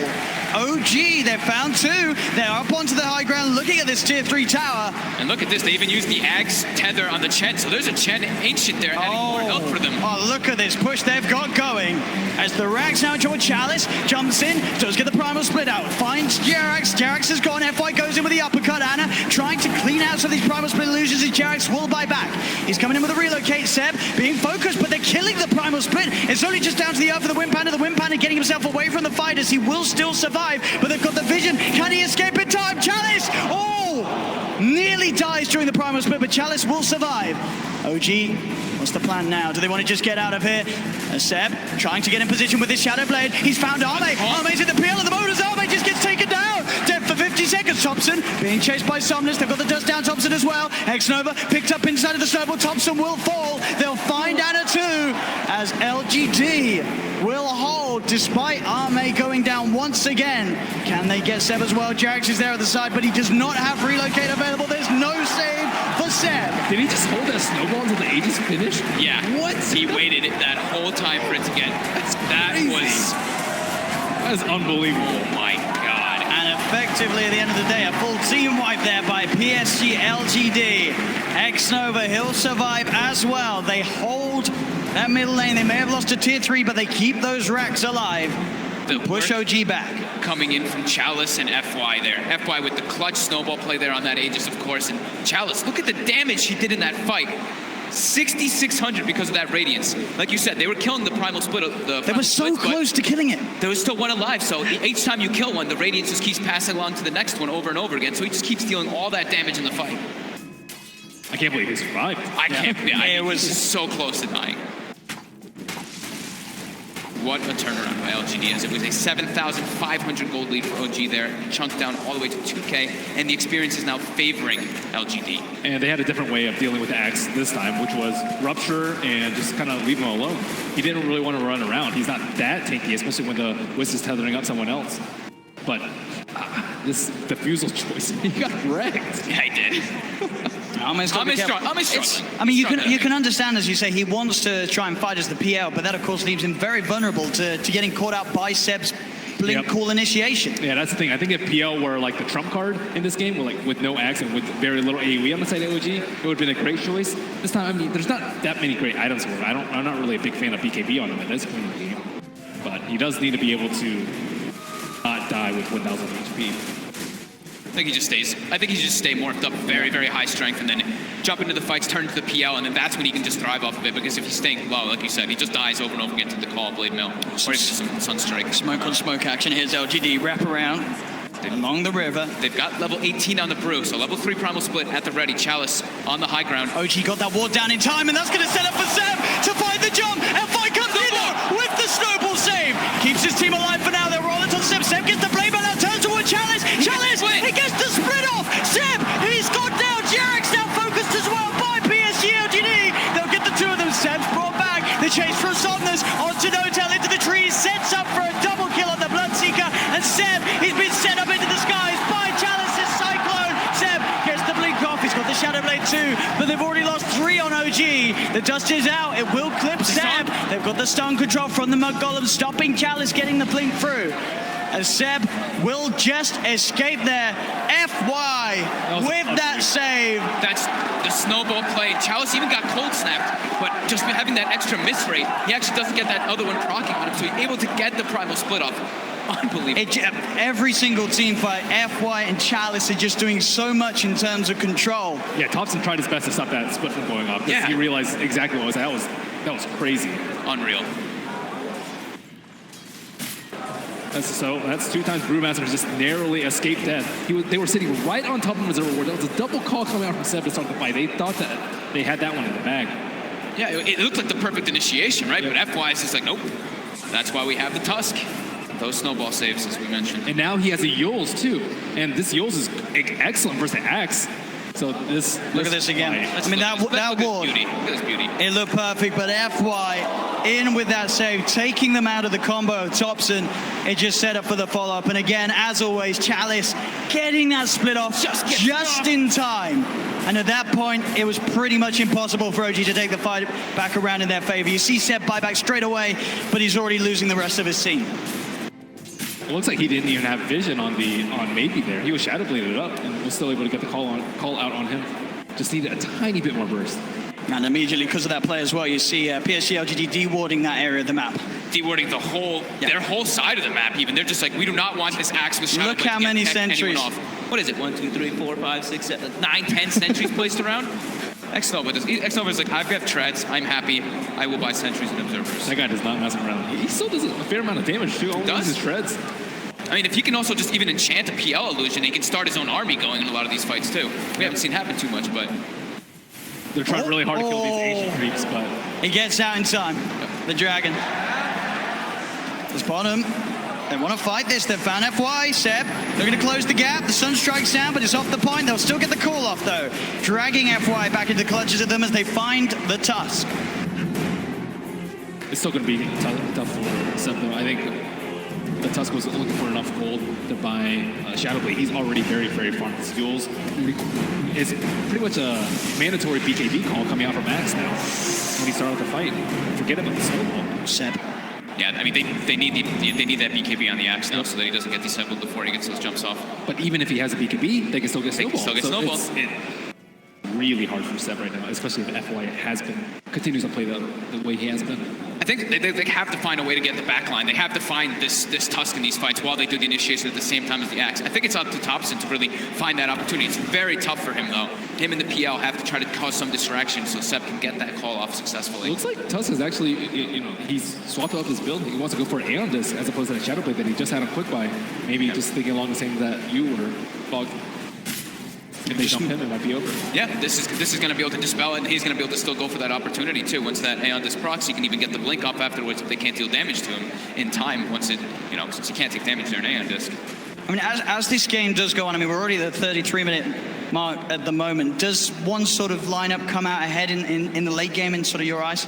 OG, they've found 2. They're up onto the high ground looking at this tier 3 tower. And look at this, they even used the Axe tether on the Chen, so there's a Chen Ancient there adding more health for them. Oh, look at this push they've got going. As the Rags now enjoy Chalice, jumps in, does get the primal split out, finds Jerax. Jerax is gone, FY goes in with the uppercut. Ana trying to clean out some of these primal split illusions, and Jerax will buy back. He's coming in with a relocate. Ceb being focused, but they're killing the primal split. It's only just down to the earth for the Wind Panda. The Wind Panda getting himself away from the fighters. He will still survive, but they've got the vision. Can he escape in time? Chalice! Oh! nearly dies during the primal split, but Chalice will survive. OG, what's the plan now? Do they want to just get out of here? Ceeeeeeeeeb trying to get in position with his Shadow Blade. He's found Arme. Arme's in the PL at the moment as Arme just gets taken down. Dead for 50 seconds. Thompson being chased by Somnus. They've got the dust down Thompson as well. X-Nova picked up inside of the snowball. Thompson will fall. They'll find Anna too, as LGD will hold despite Arme going down once again. Can they get Ceeeeeeeeeb as well? Jarex is there at the side, but he does not have relocate available. There's no save for Ceeeeeeeeeb. Did he just hold that snowball until the Aegis finished? Yeah. What? He waited that whole time for it to get. That was unbelievable. Oh my God. And effectively, at the end of the day, a full team wipe there by PSG.LGD. X-Nova, he'll survive as well. They hold that middle lane. They may have lost to tier 3, but they keep those racks alive. The push OG back. Coming in from Chalice and FY there. FY with the clutch snowball play there on that Aegis, of course. And Chalice, look at the damage he did in that fight. 6,600 because of that Radiance. Like you said, they were killing the Primal Split. They were so close to killing it. There was still one alive, so each time you kill one, the Radiance just keeps passing along to the next one over and over again, so he just keeps dealing all that damage in the fight. I can't believe he survived. I can't believe it was so close to dying. What a turnaround by LGD, as it was a 7,500 gold lead for OG there, chunked down all the way to 2K, and the experience is now favoring LGD. And they had a different way of dealing with the Axe this time, which was Rupture and just kind of leave him alone. He didn't really want to run around. He's not that tanky, especially when the Wisp is tethering up someone else. But this Diffusal choice, he got wrecked. Yeah, he did. Arme's strong. I mean, you can understand, as you say, he wants to try and fight as the PL, but that, of course, leaves him very vulnerable to getting caught out by Ceeeeeeeeb's blink cool initiation. Yeah, that's the thing. I think if PL were like the trump card in this game, with no Axe and with very little AoE on the side of OG, it would have been a great choice. This time, I mean, there's not that many great items for him. I'm not really a big fan of BKB on him at this point in the game, but he does need to be able to not die with 1,000 HP. I think he just stay morphed up very, very high strength and then jump into the fights, turn to the PL, and then that's when he can just thrive off of it, because if he's staying low, like you said, he just dies over and over again to the call of Blade Mill, or even some Sunstrike. Smoke on smoke action. Here's LGD, wrap around along the river. They've got level 18 on the brew, so level 3 Primal Split at the ready. Chalice on the high ground. OG got that ward down in time, and that's going to set up for Ceeeeeeeeeb to find the jump, and fight comes in there with the snowball save. Keeps his team alive for now. They're rolling to Ceeeeeeeeeb. Ceeeeeeeeeeb gets the blade back now, turns toward Chalice. Chalice, he gets the split off. Ceeeeeeeeeeb, he's got down. Jarex now focused as well by PSG.LGD. They'll get the two of them. Ceeeeeeeeeb's brought back. The chase from Somnus onto Notel into the trees. Sets up for a double kill on the Bloodseeker. And Ceeeeeeeeeb, he's been set up into the skies by Chalice's Cyclone. Ceeeeeeeeeeb gets the blink off. He's got the Shadow Blade too, but they've already lost 3 on OG. The dust is out. It will clip Ceeeeeeeeb. They've got the stun control from the Mud Golem, stopping Chalice getting the blink through. As Ceeeeeeeeb will just escape there. FY with that save. That's the snowball play. Chalice even got cold snapped, but just having that extra miss rate, he actually doesn't get that other one proccing on him, so he's able to get the Primal Split off. Unbelievable. Every single team fight, FY and Chalice are just doing so much in terms of control. Yeah, Thompson tried his best to stop that split from going off. Yeah. He realized exactly what was that was crazy. Unreal. That's 2 times Brewmaster just narrowly escaped death. They were sitting right on top of Reservoir Ward. That was a double call coming out from Ceeeeeeeeeb to start the fight. They thought that they had that one in the bag. Yeah, it looked like the perfect initiation, right? Yeah. But FY is just like, nope. That's why we have the Tusk. Those snowball saves, as we mentioned. And now he has a Yules, too. And this Yules is excellent versus the Axe. So look at this again. I mean, that ward, beauty. Look at this beauty. It looked perfect, but FY in with that save, taking them out of the combo of Thompson. It just set up for the follow-up. And again, as always, Chalice getting that split off just in time. And at that point, it was pretty much impossible for OG to take the fight back around in their favor. You see Ceeeeeeeeeb buy back straight away, but he's already losing the rest of his team. It looks like he didn't even have vision on Maybe there. He was Shadow Bladed up and was still able to get the call out on him. Just needed a tiny bit more burst. And immediately, because of that play as well, you see PSG.LGD de-warding that area of the map. De-warding their whole side of the map even. They're just like, we do not want this Axe with Shadow Look how many sentries. What is it? 1, 2, 3, 4, 5, 6, 7, 9, 10 sentries placed around? X-Nova is like, I've got treads, I'm happy, I will buy sentries and observers. That guy does not mess around. He still does a fair amount of damage too, only his treads. I mean, if he can also just even enchant a PL illusion, he can start his own army going in a lot of these fights too. We haven't seen happen too much, but they're trying really hard to kill these Asian creeps, but he gets out in time. The Dragon. This bottom. They want to fight this. They've found FY.Ceb. They're going to close the gap. The sun strikes down, but it's off the point. They'll still get the call off, though. Dragging FY back into the clutches of them as they find the Tusk. it's still going to be tough for Ceb, though. I think the Tusk was looking for enough gold to buy Shadowblade. He's already very, very far in his fuels. It's pretty much a mandatory BKB call coming out from Max now when he started the fight. Forget about the snowball. Ceb. yeah, I mean, they need that BKB on the axe now so that he doesn't get disabled before he gets those jumps off. But even if he has a BKB, they can still get snowball. They can still get It's really hard for Ceb right now, especially if FY continues to play the way he has been. I think they have to find a way to get the back line. They have to find this Tusk in these fights while they do the initiation at the same time as the axe. I think it's up to Thompson to really find that opportunity. It's very tough for him, though. Him and the PL have to try to cause some distraction so Ceb can get that call off successfully. It looks like Tusk is actually, he's swapped up his build. He wants to go for an Aeon Disc as opposed to the Shadowblade that he just had on quick buy. Maybe just thinking along the same that you were, Bog. If they jump in, it might be over. Yeah, this is going to be able to dispel it, and he's going to be able to still go for that opportunity too. Once that Aeon Disc procs, he can even get the blink off afterwards if they can't deal damage to him in time. Once it, since he can't take damage there in Aeon Disc. I mean, as this game does go on, I mean, we're already at the 33-minute mark at the moment. Does one sort of lineup come out ahead in the late game in sort of your eyes?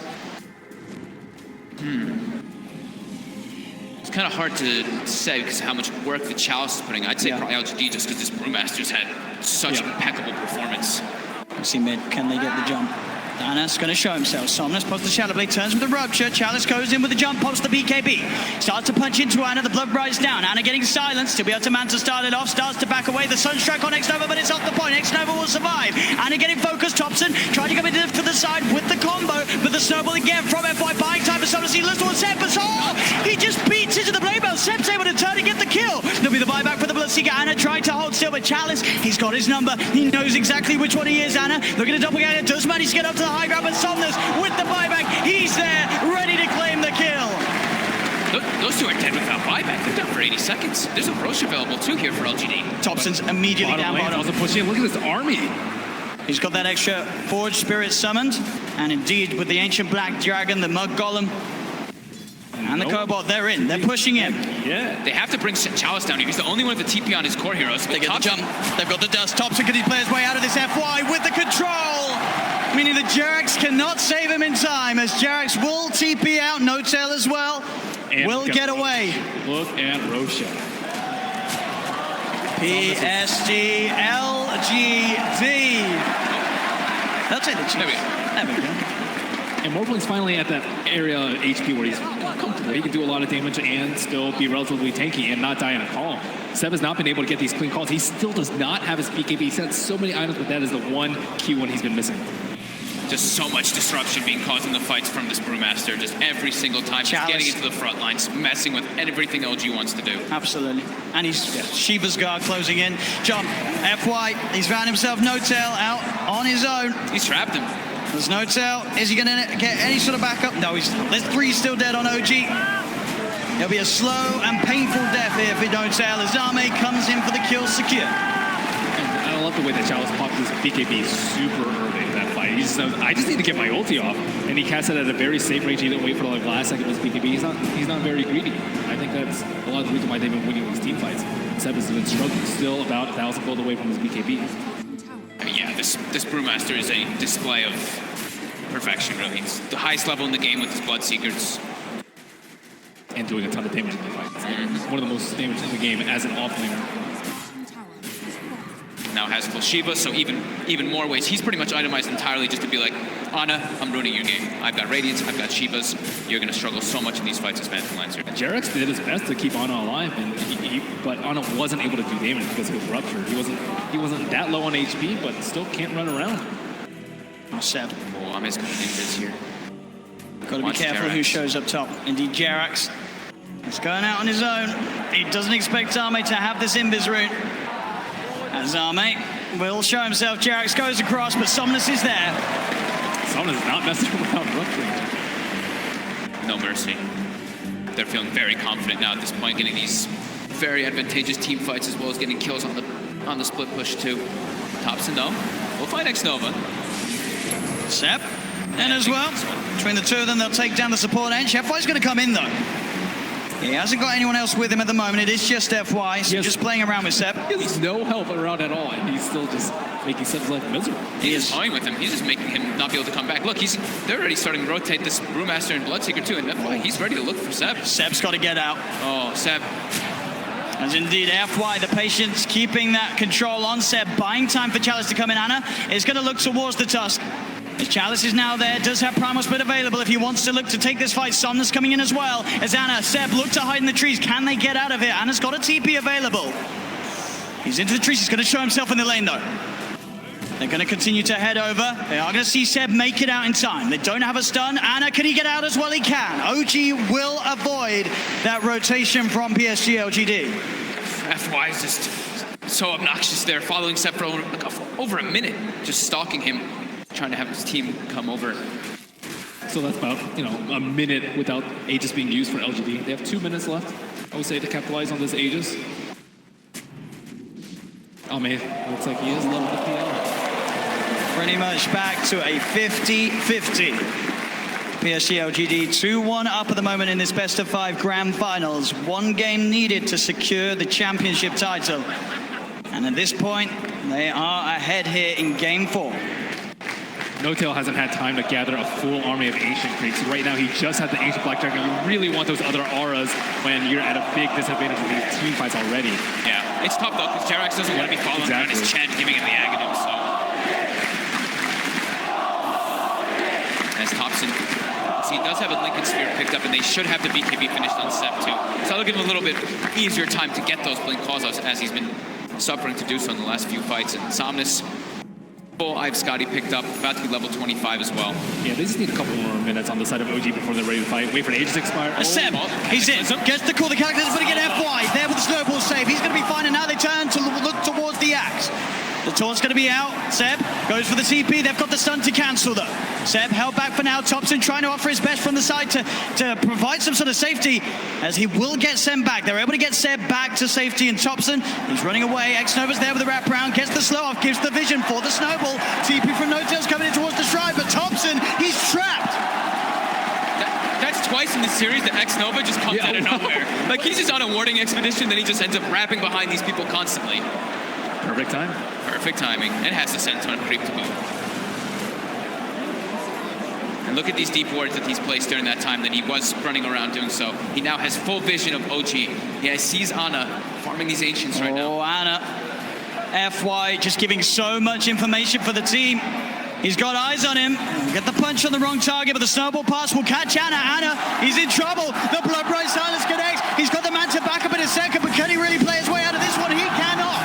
It's kind of hard to say because of how much work the Chalice is putting. I'd say probably LGD just because this Brewmaster's had such impeccable performance. See mid, can they get the jump? Anna's going to show himself. Somnus pops the Shadowblade, turns with the Rupture. Chalice goes in with the jump, pops the BKB. Starts to punch into Anna, the blood rise down. Anna getting silenced. To be able to Manta start it off, starts to back away. The Sunstrike on X-Nova, but it's off the point. X-Nova will survive. Anna getting focused. Thompson trying to come into to the side with the combo, but the snowball again from FY buying time for Somnus. He looks towards Ceb, but he just beats into the blade belt. Ceb's able to turn and get the kill. There'll be the buyback for the Bloodseeker. Anna trying to hold still, but Chalice, he's got his number. He knows exactly which one he is, Anna. Looking to doppelganger, does manage to get up to the high ground, but Somnus with the buyback, he's there, ready to claim the kill. Those two are dead without buyback. They're down for 80 seconds. There's a Roche available too here for LGD. Thompson's immediately down bottom. Also pushing. Look at this army. He's got that extra Forge Spirit summoned, and indeed with the Ancient Black Dragon, the Mug Golem, and the Cobalt, they're in. They're pushing in. Yeah. They have to bring Chalice down here. He's the only one with the TP on his core heroes. They get the jump. They've got the dust. Thompson can he play his way out of this FY with the control. Meaning that Jerax cannot save him in time, as Jerax will TP out. No Tail as well. And will get away. Look at Roche. PSG.LGD. They'll take the chance. There we go. And Morbling's finally at that area of HP where he's comfortable. He can do a lot of damage and still be relatively tanky and not die in a call. Ceb has not been able to get these clean calls. He still does not have his BKB. He's had so many items, but that is the one key one he's been missing. Just so much disruption being caused in the fights from this Brewmaster. Just every single time he's getting into the front lines, messing with everything LG wants to do. Absolutely. And he's Shiva's guard closing in. Jump. FY. He's found himself No Tail out on his own. He's trapped him. There's No Tail. Is he going to get any sort of backup? No, there's 3 still dead on OG. There'll be a slow and painful death here for No Tail as Arme comes in for the kill secure. I love the way that Chalice popped his BKB super early in that fight. He just knows, I just need to get my ulti off. And he cast it at a very safe range. He didn't wait for the last second of his BKB. He's not very greedy. I think that's a lot of the reason why they've been winning these team fights. Ceb has been struggling, still about 1,000 gold away from his BKB. I mean, yeah, this Brewmaster is a display of perfection, really. It's the highest level in the game with his Bloodseekers. And doing a ton of damage in the fight. It's one of the most damage in the game as an offlaner. Now has full Shiva, so even more ways. He's pretty much itemized entirely just to be like, Ana, I'm ruining your game. I've got Radiance, I've got Shivas. You're going to struggle so much in these fights as Phantom Lancer. Jerax did his best to keep Ana alive, but Ana wasn't able to do damage because of his Rupture. He wasn't that low on HP, but still can't run around. Ceb. Oh, I'm as confused as here. Got to be careful who shows up top. Indeed, Jerax. He's going out on his own. He doesn't expect Arme to have this Invis route. As Arme will show himself. Jerax goes across, but Somnus is there. Somnus is not messing around Rupture. No mercy. They're feeling very confident now at this point, getting these very advantageous team fights as well as getting kills on the split push too. Thompson though will find Xnova. Ceb in as well. Between the two of them, they'll take down the support edge. FY's going to come in though. He hasn't got anyone else with him at the moment. It is just FY, so just playing around with Ceb. He has no help around at all, and he's still just making Ceb's life miserable. He is toying with him. He's just making him not be able to come back. Look, they're already starting to rotate this Brewmaster and Bloodseeker too, and FY, he's ready to look for Ceb. Ceb's got to get out. Oh, Ceb. As indeed, FY, the patience keeping that control on Ceb, buying time for Chalice to come in. Ana is going to look towards the Tusk. As Chalice is now there, does have Primal Split available if he wants to look to take this fight. Somnus coming in as well. As Ana, Ceb look to hide in the trees. Can they get out of here? Ana's got a TP available. He's into the trees. He's going to show himself in the lane though. They're going to continue to head over. They are going to see Ceb make it out in time. They don't have a stun. Ana, can he get out as well? He can. OG will avoid that rotation from PSG.LGD. FY is just so obnoxious there, following Ceb for over a minute, just stalking him, trying to have his team come over. So that's about, a minute without Aegis being used for LGD. They have 2 minutes left, I would say, to capitalize on this Aegis. Oh man, looks like he is level the PL. Pretty much back to a 50-50. PSG.LGD 2-1 up at the moment in this best of 5 grand finals. 1 game needed to secure the championship title. And at this point, they are ahead here in game 4. No-Tail hasn't had time to gather a full army of Ancient Creeks. Right now, he just had the Ancient Black Dragon. You really want those other auras when you're at a big disadvantage with these team fights already. Yeah, it's tough though, because Jerax doesn't want to be following around his Chen, giving him the Aghanim, so. As Thompson, he does have a Lincoln Sphere picked up, and they should have the BKB finished on Ceb too. So that'll give him a little bit easier time to get those Blink Calls out, as he's been suffering to do so in the last few fights. And Somnus, full I've Scotty picked up, about to be level 25 as well. Yeah, they just need a couple more minutes on the side of OG before they're ready to fight. Wait for the Aegis to expire. Ceb, he's in, gets the call, the characters, but again FY, there with the snowball save. He's going to be fine, and now they turn to look towards the axe. The taunt's going to be out. Ceb goes for the TP. They've got the stun to cancel though. Ceb held back for now. Thompson trying to offer his best from the side to provide some sort of safety, as he will get sent back. They're able to get Ceb back to safety, and Thompson, he's running away. Xnova's there with the wraparound, gets the slow off, gives the vision for the snowball. TP from No-Tail's coming in towards the Shrine, but Thompson, he's trapped. That's twice in this series that Xnova just comes out of nowhere. Like, he's just on a warding expedition, then he just ends up wrapping behind these people constantly. Perfect time. Perfect timing, and has the Senton creep to boot. And look at these deep wards that he's placed during that time that he was running around doing so. He now has full vision of OG. He sees Ana farming these Ancients right now. Oh, Ana. FY just giving so much information for the team. He's got eyes on him. Get the punch on the wrong target, but the snowball pass will catch Ana. Ana, he's in trouble. The Blood Bright Silence connects. He's got the Manta back up in a second, but can he really play his way out of this one? He cannot.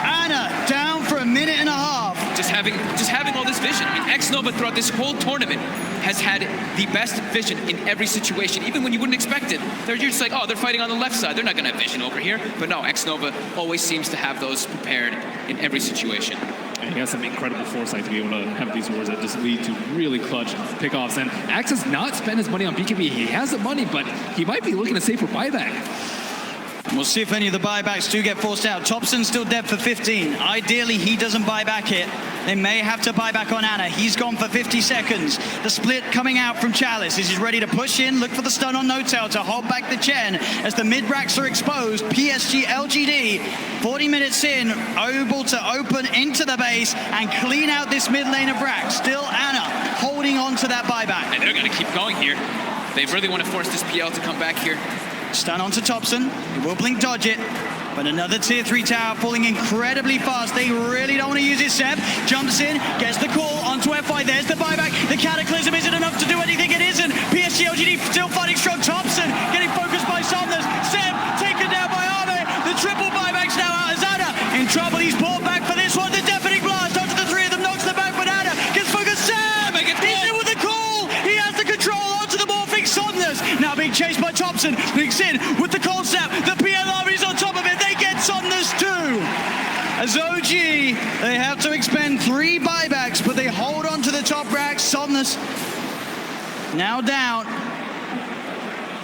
Ana down for a minute and a half. Just having all this vision. I mean, Xnova throughout this whole tournament has had the best vision in every situation, even when you wouldn't expect it. You're just like, oh, they're fighting on the left side. They're not going to have vision over here. But no, Xnova always seems to have those prepared in every situation. And he has some incredible foresight to be able to have these wars that just lead to really clutch pickoffs. And Axe has not spent his money on BKB. He has the money, but he might be looking to save for buyback. We'll see if any of the buybacks do get forced out. Thompson's still dead for 15. Ideally, he doesn't buy back here. They may have to buy back on Ana. He's gone for 50 seconds. The split coming out from Chalice. He's ready to push in, look for the stun on No-Tail to hold back the Chen as the mid-racks are exposed. PSG.LGD, 40 minutes in, able to open into the base and clean out this mid lane of racks. Still Ana holding on to that buyback. And they're going to keep going here. They really want to force this PL to come back here. Stun onto Thompson. He will blink dodge it. But another tier 3 tower falling incredibly fast. They really don't want to use it. Ceb jumps in, gets the call onto FY. There's the buyback. The Cataclysm isn't enough to do anything. It isn't. PSG.LGD still fighting strong. Thompson getting focused by Somnus. Ceb taken down by Arme. The triple buybacks now out as Ana in trouble. He's brought back for this one. The deafening blast onto the 3 of them knocks them back, but Ana gets focused. Ceb! He's in with the call. He has the control onto the morphing Somnus. Now being chased by Thompson. Blinks in with the cold snap. The PL army's on top of it. They get Somnus too. As OG, they have to expend 3 buybacks, but they hold on to the top racks. Somnus now down.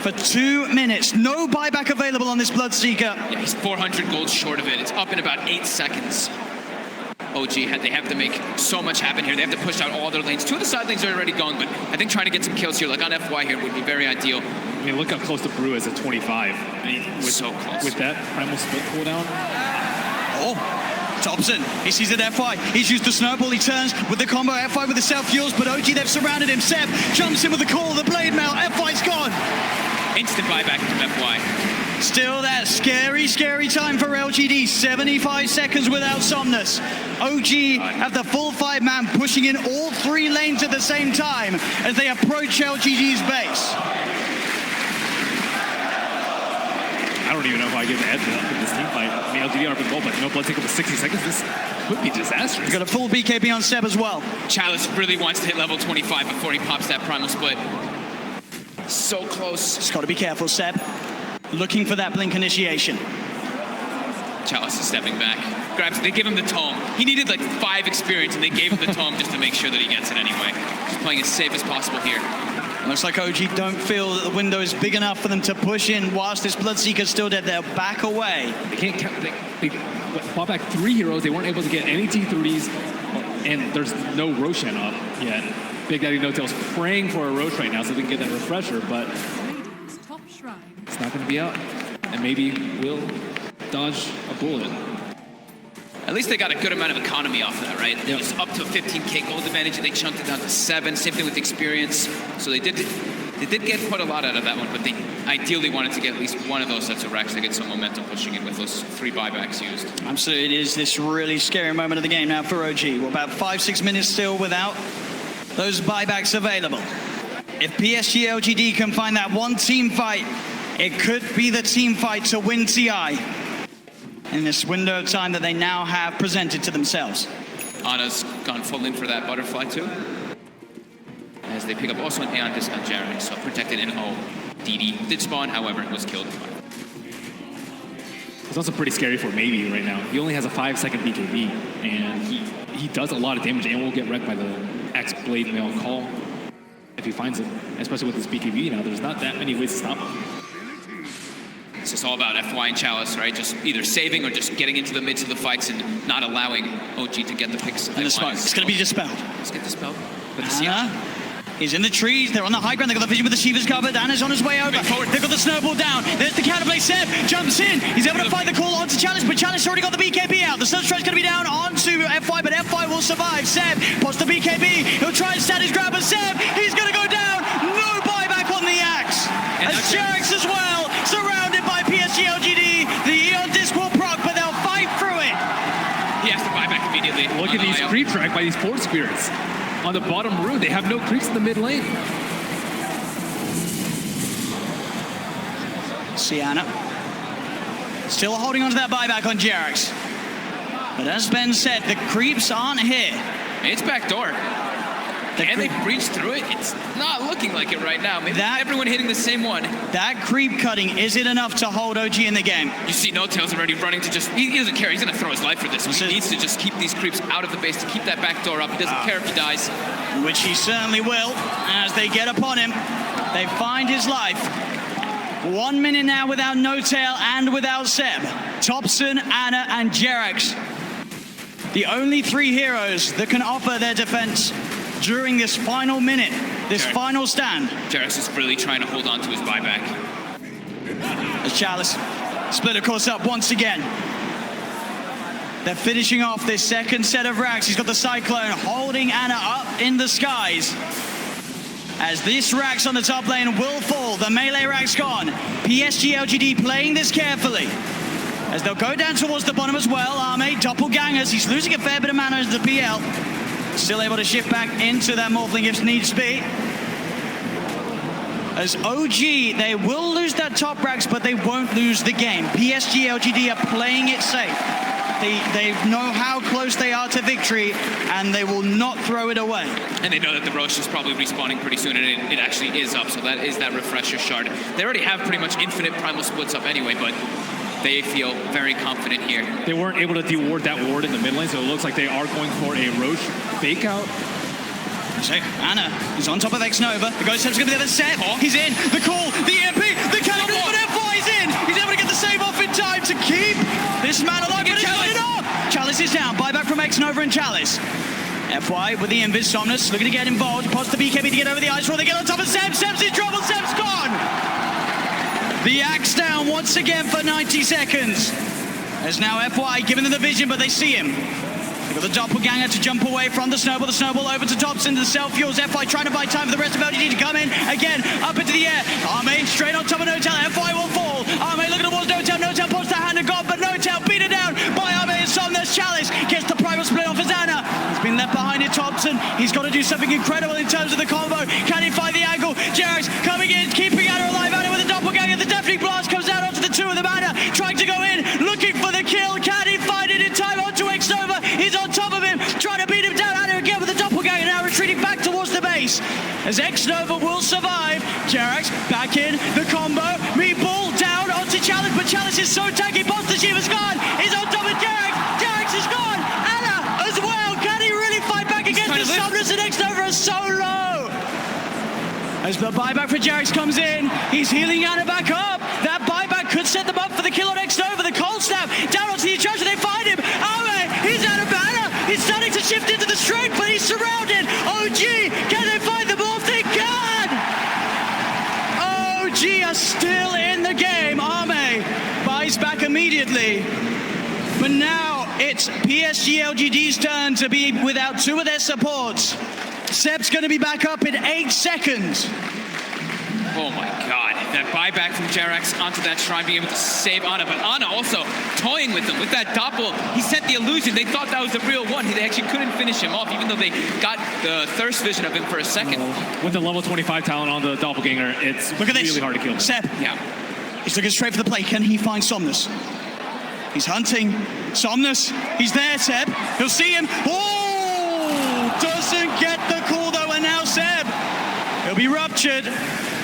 for 2 minutes. No buyback available on this Bloodseeker. Yeah, he's 400 gold short of it. It's up in about 8 seconds. OG, they have to make so much happen here. They have to push out all their lanes. 2 of the side lanes are already going, but I think trying to get some kills here, like on FY here, would be very ideal. I mean, look how close the Brew is at 25. I mean, So close. With that primal split cooldown. Oh, Thompson, he sees it FY. He's used the snowball. He turns with the combo FY with the self-fuels, but OG, they've surrounded him. Ceb jumps in with the call, the blade mail. FY's gone. Instant buyback from FY. Still that scary, scary time for LGD. 75 seconds without Somnus. OG have the full 5-man pushing in all 3 lanes at the same time as they approach LGD's base. I don't even know if I give Ed this team fight. I mean, LGD aren't involved, but no Bloodseeker for 60 seconds. This could be disastrous. He's got a full BKB on Ceb as well. Chalice really wants to hit level 25 before he pops that primal split. So close. Just got to be careful, Ceb. Looking for that blink initiation. Chalice is stepping back. Grabs, they give him the tome. He needed like 5 experience, and they gave him the tome just to make sure that he gets it anyway. Just playing as safe as possible here. Looks like OG don't feel that the window is big enough for them to push in whilst this Bloodseeker's still dead. They'll back away. They can't count. They bought back 3 heroes. They weren't able to get any T30s, and there's no Roshan up yet. Big Daddy No-Tail's praying for a Rosh right now so they can get that refresher, but it's not going to be out. And maybe we'll dodge a bullet. At least they got a good amount of economy off that, right? It Yep. was up to 15k gold advantage, and they chunked it down to 7. Same thing with experience. So they did get quite a lot out of that one, but they ideally wanted to get at least one of those sets of racks to get some momentum pushing in with those 3 buybacks used. Absolutely, it is this really scary moment of the game now for OG. We're about 5-6 minutes still without those buybacks available. If PSG.LGD can find that one team fight, it could be the team fight to win TI in this window of time that they now have presented to themselves. Ana's gone full in for that butterfly too. As they pick up also an Aeon disc on Jarek, so protected in O. DD did spawn, however, was killed. It's also pretty scary for Maybe right now. He only has a 5-second BKB, and he does a lot of damage and will get wrecked by the X Blade Mail call if he finds it, especially with his BKB now. There's not that many ways to stop him. It's just all about FY and Chalice, right? Just either saving or just getting into the midst of the fights and not allowing OG to get the picks. And the smoke, it's going to be dispelled. Let's get dispelled. With the Ana, siege. he's in the trees. They're on the high ground. They've got the vision with the Shiva's covered. Ana's on his way over. They've got the snowball down. There's the counterplay. Ceb jumps in. He's able to fight the call onto Chalice, but Chalice already got the BKB out. The Sunstrike's going to be down onto FY, but FY will survive. Ceb pots the BKB. He'll try and stand his grab, but Ceb, he's going to go down. No buyback on the axe. And as Jarex as well, surrounded by PSG.LGD. The Eon disc will proc, but they'll fight through it. He has to buy back immediately. Look at these creep track by these Force Spirits. On the bottom room, they have no creeps in the mid lane. See Ana. Still holding on to that buyback on Jarex. But as Ben said, the creeps aren't here. It's backdoor. And they breached through it. It's not looking like it right now. Maybe everyone hitting the same one. That creep cutting, is it enough to hold OG in the game? You see No-Tail's already running to just... He doesn't care. He's going to throw his life for this. He needs to just keep these creeps out of the base to keep that back door up. He doesn't care if he dies. Which he certainly will. As they get upon him, they find his life. 1 minute now without No-Tail and without Ceb. Thompson, Ana, and Jarex. The only 3 heroes that can offer their defense during this final minute, this final stand. Jarex is really trying to hold on to his buyback. As Chalice split a course up once again. They're finishing off this second set of racks. He's got the Cyclone holding Ana up in the skies. As this rack's on the top lane will fall, the melee rack's gone. PSG.LGD playing this carefully. As they'll go down towards the bottom as well. Arme, doppelgangers. He's losing a fair bit of mana into the PL. Still able to shift back into that Morphling if needs be. As OG, they will lose that top racks, but they won't lose the game. PSG.LGD are playing it safe. They know how close they are to victory, and they will not throw it away. And they know that the Rosh is probably respawning pretty soon, and it actually is up, so that is that refresher shard. They already have pretty much infinite primal splits up anyway, but they feel very confident here. They weren't able to de-ward that ward in the mid lane, so it looks like they are going for a Rosh fake out. So Ana is on top of X-Nova. The Ghost Step's going to be there. Ceb, he's in. The call, the EMP. and Chalice. FY with the invis, Somnus looking to get involved, pots the BKB to get over the ice wall, they get on top of Ceb, Ceb's in trouble, Ceb's gone! The axe down once again for 90 seconds. As now FY giving them the vision, but they see him. They've got the doppelganger to jump away from the snowball over to Thompson, the self-fuels, FY trying to buy time for the rest of LGD to come in, again, up into the air. Arme straight on top of Notel, FY will fall. Arme looking towards Notel, Notel puts the hand of God, but Notel beat it down by Arme and Somnus. Chalice gets the primal split off his Anna. He's been left behind in Thompson. He's got to do something incredible in terms of the combo. Can he find the angle? Jerax coming in, keeping Anna alive. Anna with the doppelganger. The deafening blast comes out onto the two of them. Anna trying to go in, looking for the kill. Can he find it in time onto Xnova? He's on top of him, trying to beat him down. Anna again with the doppelganger, now retreating back towards the base. As Xnova will survive. Jerax back in, the combo. Meatball down onto Chalice, but Chalice is so tanky. TI8 is gone. He's on top of Jerax. Jerax is gone. Anna as well. Can he really fight back against the Somnus, and Xnova is so low? As the buyback for Jerax comes in, he's healing Anna back up. That buyback could set them up for the kill on Xnova. The cold snap down onto the Instructor. They find him. He's out of Anna. He's starting to shift into the strength, but he's surrounded. OG, can they find them off? They can! OG are still in the game. Arme buys back immediately. But now it's PSG.LGD's turn to be without two of their supports. Ceb's going to be back up in 8 seconds. Oh my god, that buyback from Jerax onto that shrine, being able to save Ana, but Ana also toying with him with that doppel. He sent the illusion. They thought that was the real one. They actually couldn't finish him off, even though they got the thirst vision of him for a second. With the level 25 talent on the doppelganger, it's really hard to kill him. Ceb. Yeah. He's looking straight for the play. Can he find Somnus? He's hunting. Somnus. He's there, Ceb. He'll see him. Oh! Doesn't get the call, though, and now Ceb. He'll be ruptured.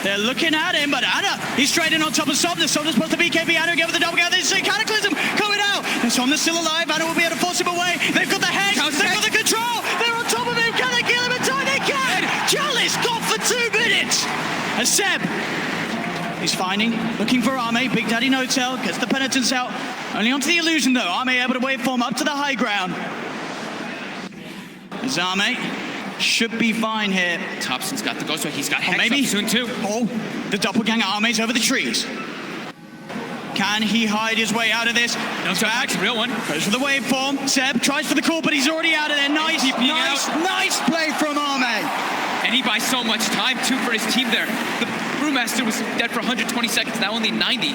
They're looking at him, but Anna, he's straight in on top of Somnus. Somnus puts the BKB. Anna again with the doppelganger. They see Cataclysm coming out. And Somnus still alive. Anna will be able to force him away. They've got the hex. They've got the control. They're on top of him. Can they kill him in time? They can. Chalice got for 2 minutes. And Ceb, he's finding, looking for Arme. Big Daddy Notel gets the penitence out. Only onto the illusion, though. Arme able to waveform up to the high ground. As Arme should be fine here. Thompson's got the ghost, he's got Hex maybe up soon too. Oh, the doppelganger Arme's over the trees. Can he hide his way out of this? No, back. Real one. Goes for the waveform. Ceb tries for the call, but he's already out of there. Nice play from Arme. And he buys so much time too for his team there. The Brewmaster was dead for 120 seconds, now only 90.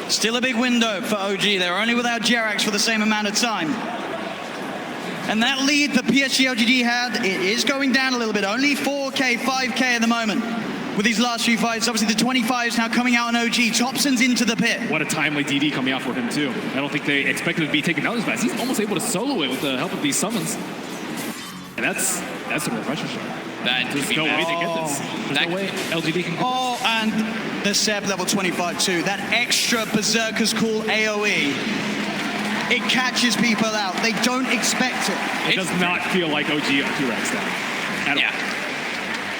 Still a big window for OG. They're only without Jerax for the same amount of time. And that lead that PSG.LGD had, it is going down a little bit. Only 4K, 5K at the moment with these last few fights. Obviously, the 25s now coming out on OG. Thompson's into the pit. What a timely DD coming out for him, too. I don't think they expected to be taken down as fast. He's almost able to solo it with the help of these summons. And that's a refresher shot. There's no way they get this. There's no way LGD can get this. And the Ceb level 25 too. That extra Berserker's Call AoE. It catches people out. They don't expect it. It does not feel like OG on T-Rex now. Yeah.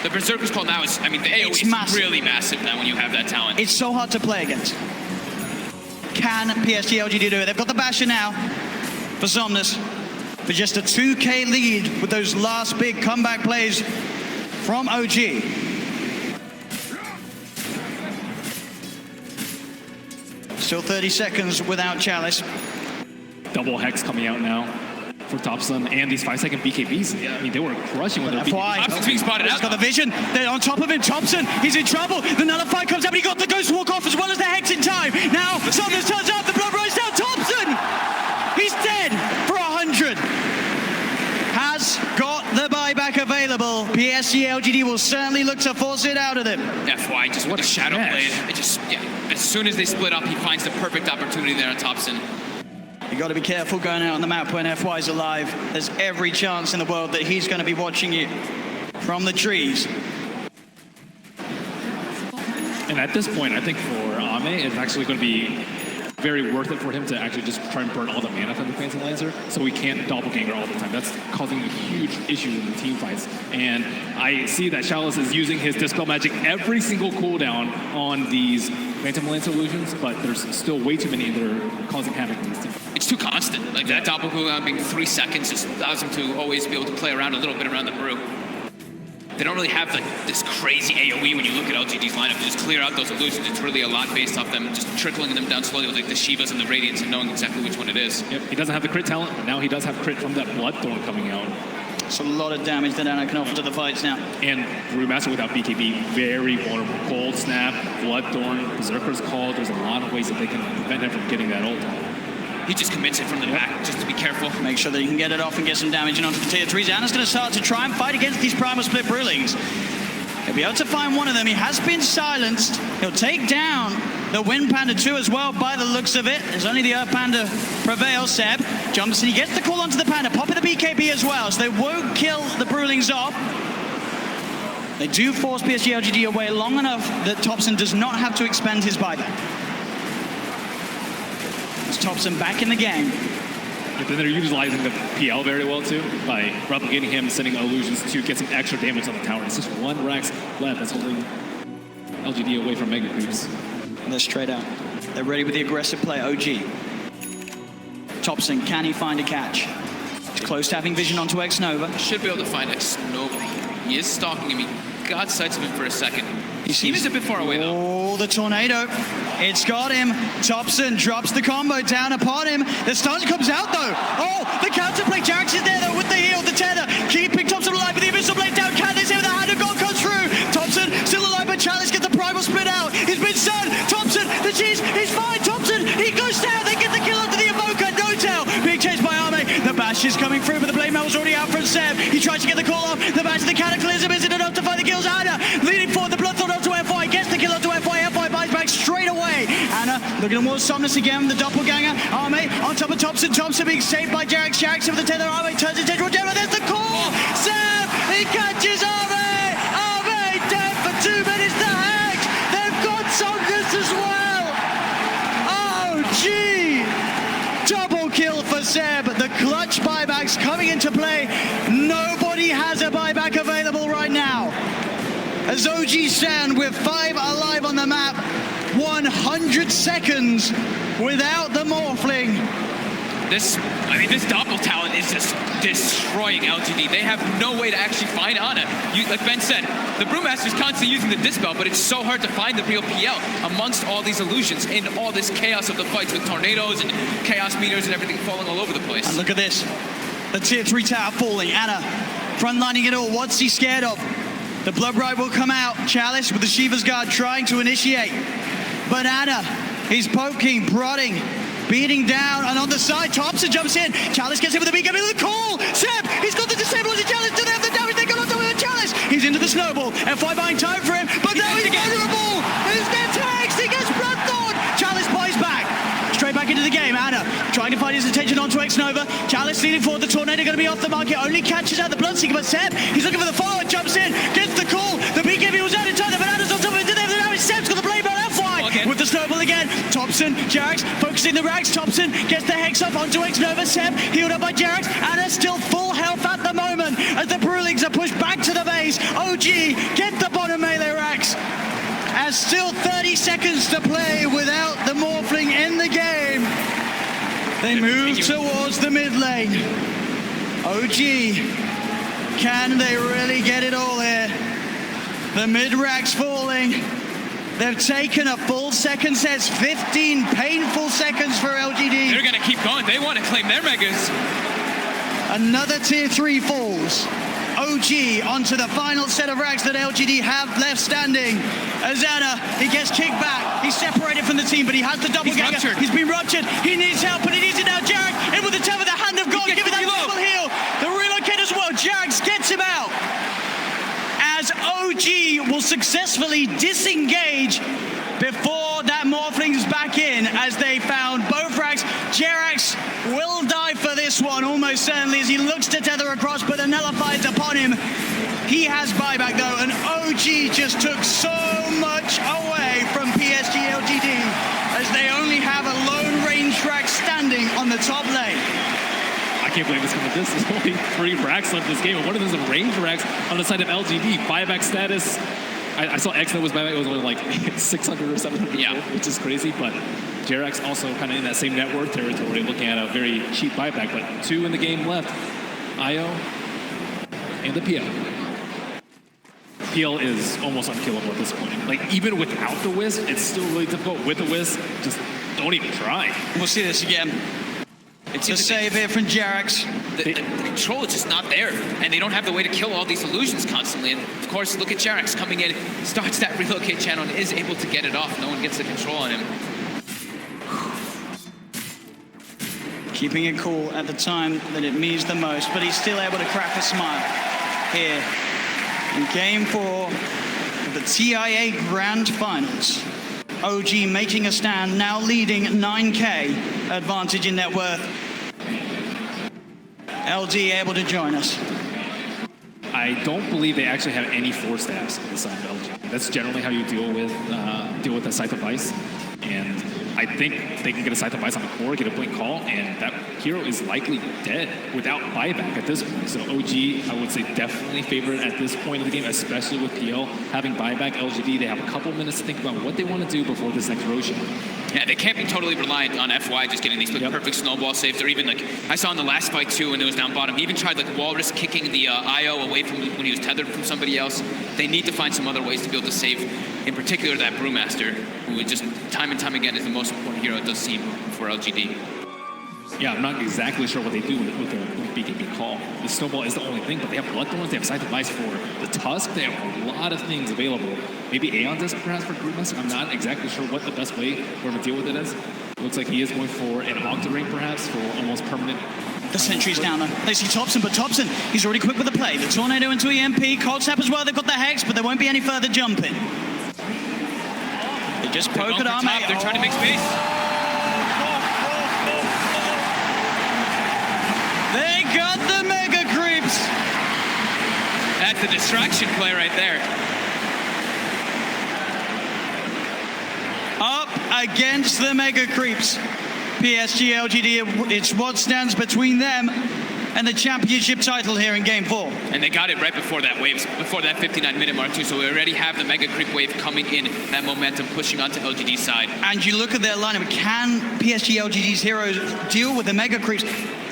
The Berserker's Call now is, I mean, the AoE is really massive now when you have that talent. It's so hard to play against. Can PSG.LGD do it? They've got the Basher now for Somnus. For just a 2K lead with those last big comeback plays from OG. Still 30 seconds without Chalice. Double Hex coming out now for Thompson, and these 5-second BKBs. I mean, they were crushing with their BKBs. Thompson's being spotted out. He's got the vision. They're on top of him. Thompson, he's in trouble. The Nullify comes out, but he got the Ghost Walk off as well as the Hex in time. Now, Somnus turns up. The blood runs down. Thompson! He's dead for 100. Has got the buyback available. PSG.LGD will certainly look to force it out of them. FY just with the Shadow Blade. It just, as soon as they split up, he finds the perfect opportunity there on Thompson. You got to be careful going out on the map when FY's alive. There's every chance in the world that he's going to be watching you from the trees. And at this point, I think for Ame, it's actually going to be very worth it for him to actually just try and burn all the mana from the Phantom Lancer, so he can't doppelganger all the time. That's causing huge issues in the team fights. And I see that Chalice is using his Dispel Magic every single cooldown on these Phantom Lancer illusions, but there's still way too many that are causing havoc in this team. it's too constant. Like that doppel cooldown being 3 seconds just allows him to always be able to play around a little bit around the brew. They don't really have like this crazy AoE when you look at LGD's lineup to just clear out those illusions. It's really a lot based off them just trickling them down slowly with like the Shivas and the Radiants and knowing exactly which one it is. Yep, he doesn't have the crit talent, but now he does have crit from that Bloodthorn coming out. It's a lot of damage that Ana can offer to the fights now. And Brewmaster without BKB, very vulnerable. Cold Snap, Bloodthorn, Berserker's Call. There's a lot of ways that they can prevent him from getting that ult. He just commits it from the back, just to be careful. Make sure that he can get it off and get some damage in onto the tier 3s. Ana's going to start to try and fight against these Primal Split Brewlings. He'll be able to find one of them. He has been silenced. He'll take down the Wind Panda 2 as well by the looks of it. There's only the Earth Panda prevails. Ceb jumps and he gets the call onto the Panda, popping the BKB as well, so they won't kill the Brewlings off. They do force PSG.LGD away long enough that Thompson does not have to expend his buyback. It's Thompson back in the game. But then they're utilizing the PL very well too, by replicating him, sending illusions to get some extra damage on the tower. It's just one Rax left that's holding LGD away from Mega Creeps. And they're straight out. They're ready with the aggressive play, OG. Thompson, can he find a catch? He's close to having vision onto X-Nova. Should be able to find X-Nova. He is stalking him. He got sights of him for a second. He was a bit far away though. Oh, the tornado. It's got him. Thompson drops the combo down upon him. The stun comes out though. Oh, the counterplay. Jax is there though with the heal, the tether. Keeping Thompson alive with the Abyssal Blade down. Candace here with the hand of God comes through. Thompson still alive, but Chalice gets the primal split out. He's been stunned. Thompson, the cheese, he's fine. Thompson, he goes down. They get the kill onto the Evoker. No tail. Being chased by Arme. The bash is coming through, but the blade mail was already out from Ceb. He tries to get the call off. The bash, the cataclysm isn't enough to find the kills. Ana leading forward. The Bloodthorn onto FY. Gets the kill onto FY. FY buys back straight away. Ana looking towards Somnus again. The doppelganger. Arme on top of Thompson. Thompson being saved by Jax. Jax with the tether. Arme turns his head. There's the call. Ceb. He catches Arme. Arme dead for 2 minutes. The Hex. They've got Somnus as well. Oh, gee. Double kill for Ceb. The clutch buybacks coming into play. Nobody has a buyback available right now. As OG stand with 5 alive on the map, 100 seconds without the Morphling. This Doppel talent is just destroying LGD. They have no way to actually find Ana. Like Ben said, the Brewmaster's constantly using the Dispel, but it's so hard to find the real PL amongst all these illusions in all this chaos of the fights with tornadoes and chaos meters and everything falling all over the place. And look at this. The tier 3 tower falling. Ana frontlining it all. What's he scared of? The Blood Rite will come out. Chalice with the Shiva's Guard trying to initiate. But Ana, he's poking, prodding, beating down, and on the side, Thompson jumps in. Chalice gets in with the BKB with the call. Ceb, he's got the disable on the Chalice. Do they have the damage? They got on top of the Chalice. He's into the snowball. FY buying time for him, but now he's vulnerable. He's gets Hex. He gets Bloodthorn. Chalice buys back. Straight back into the game. Ana trying to find his attention onto X-Nova. Chalice leading forward. The Tornado going to be off the market. Only catches out the Bloodseeker, but Ceb, he's looking for the follow-up. Jumps in, gets the call. The BKB was out in time. The Bananas on top of it. Did they have the damage? Ceb's got the blade on FY. With the snowball again. Thompson, Jax focusing the Rags. Thompson gets the Hex off onto X-Nova. Ceb healed up by Jax. Ana still full health at the moment as the Brewlings are pushed back to the base. OG get the bottom melee Rags. As still 30 seconds to play without the Morphling in the game. They move towards the mid lane. OG, can they really get it all here? The mid rack's falling. They've taken a full second. Says 15 painful seconds for LGD. They're gonna keep going. They want to claim their megas. Another tier 3 falls. OG onto the final set of racks that LGD have left standing. As Ana, he gets kicked back. He's separated from the team, but he has the double ganger. He's been ruptured. He needs help, but he needs it now. Jax in with the tether, the hand of God, giving that double heal. The relocate as well. Jax gets him out. As OG will successfully disengage before that Morphling's back in, as they found both racks. Jerax will die for this one, almost certainly, as he looks to tether across, but the nullifies upon him. He has buyback though, and OG just took so much away from PSG.LGD, as they only have a lone range rack standing on the top lane. I can't believe it's coming. This is only 3 racks left in this game, and one of them is a range racks on the side of LGD. Buyback status. I saw X-Note was buyback. It was only like 600 or 700, Yeah. which is crazy. But Jerax also kind of in that same net worth territory, looking at a very cheap buyback. But 2 in the game left, IO and the PL. PL is almost unkillable at this point. Like, even without the Wisp, it's still really difficult. With the Wisp, just don't even try. We'll see this again. It's The save here from Jerax. the control is just not there, and they don't have the way to kill all these illusions constantly. And of course, look at Jerax coming in, starts that relocate channel, and is able to get it off. No one gets the control on him. Keeping it cool at the time that it means the most, but he's still able to crack a smile here in Game 4 of the TI8 Grand Finals. OG making a stand, now leading 9K advantage in net worth. LG able to join us. I don't believe they actually have any 4 stabs on the side of LG. That's generally how you deal with a Scythe of Ice. And I think they can get a Scythe of Ice on the core, get a blink call, and that hero is likely dead without buyback at this point. So OG, I would say, definitely favored at this point of the game, especially with PL having buyback. LGD, they have a couple minutes to think about what they want to do before this next Roshan. Yeah, they can't be totally reliant on FY just getting these perfect snowball saves, or even like I saw in the last fight too when it was down bottom, he even tried like Walrus kicking the IO away from when he was tethered from somebody else. They need to find some other ways to be able to save, in particular that Brewmaster, who just time and time again is the most important hero it does seem for LGD. Yeah, I'm not exactly sure what they do with the BKB call. The snowball is the only thing, but they have Bloodthorns, they have Scythe of Ice for the Tusk, they have a lot of things available. Maybe Aeon Disc perhaps for Brewmaster. I'm not exactly sure what the best way for him to deal with it is. It looks like he is going for an Octarine perhaps for almost permanent. The sentry's down there. They see Thompson, but Thompson, he's already quick with the play. The Tornado into EMP, Cold-Snap as well, they've got the Hex, but there won't be any further jumping. They just poke at Arme. They're trying to make space. They got the Mega Creeps. That's a distraction play right there. Up against the Mega Creeps. PSG.LGD, it's what stands between them and the championship title here in Game 4. And they got it right before that wave, before that 59-minute mark too, so we already have the Mega Creep wave coming in, that momentum pushing onto LGD's side. And you look at their lineup, can PSG.LGD's heroes deal with the Mega Creeps?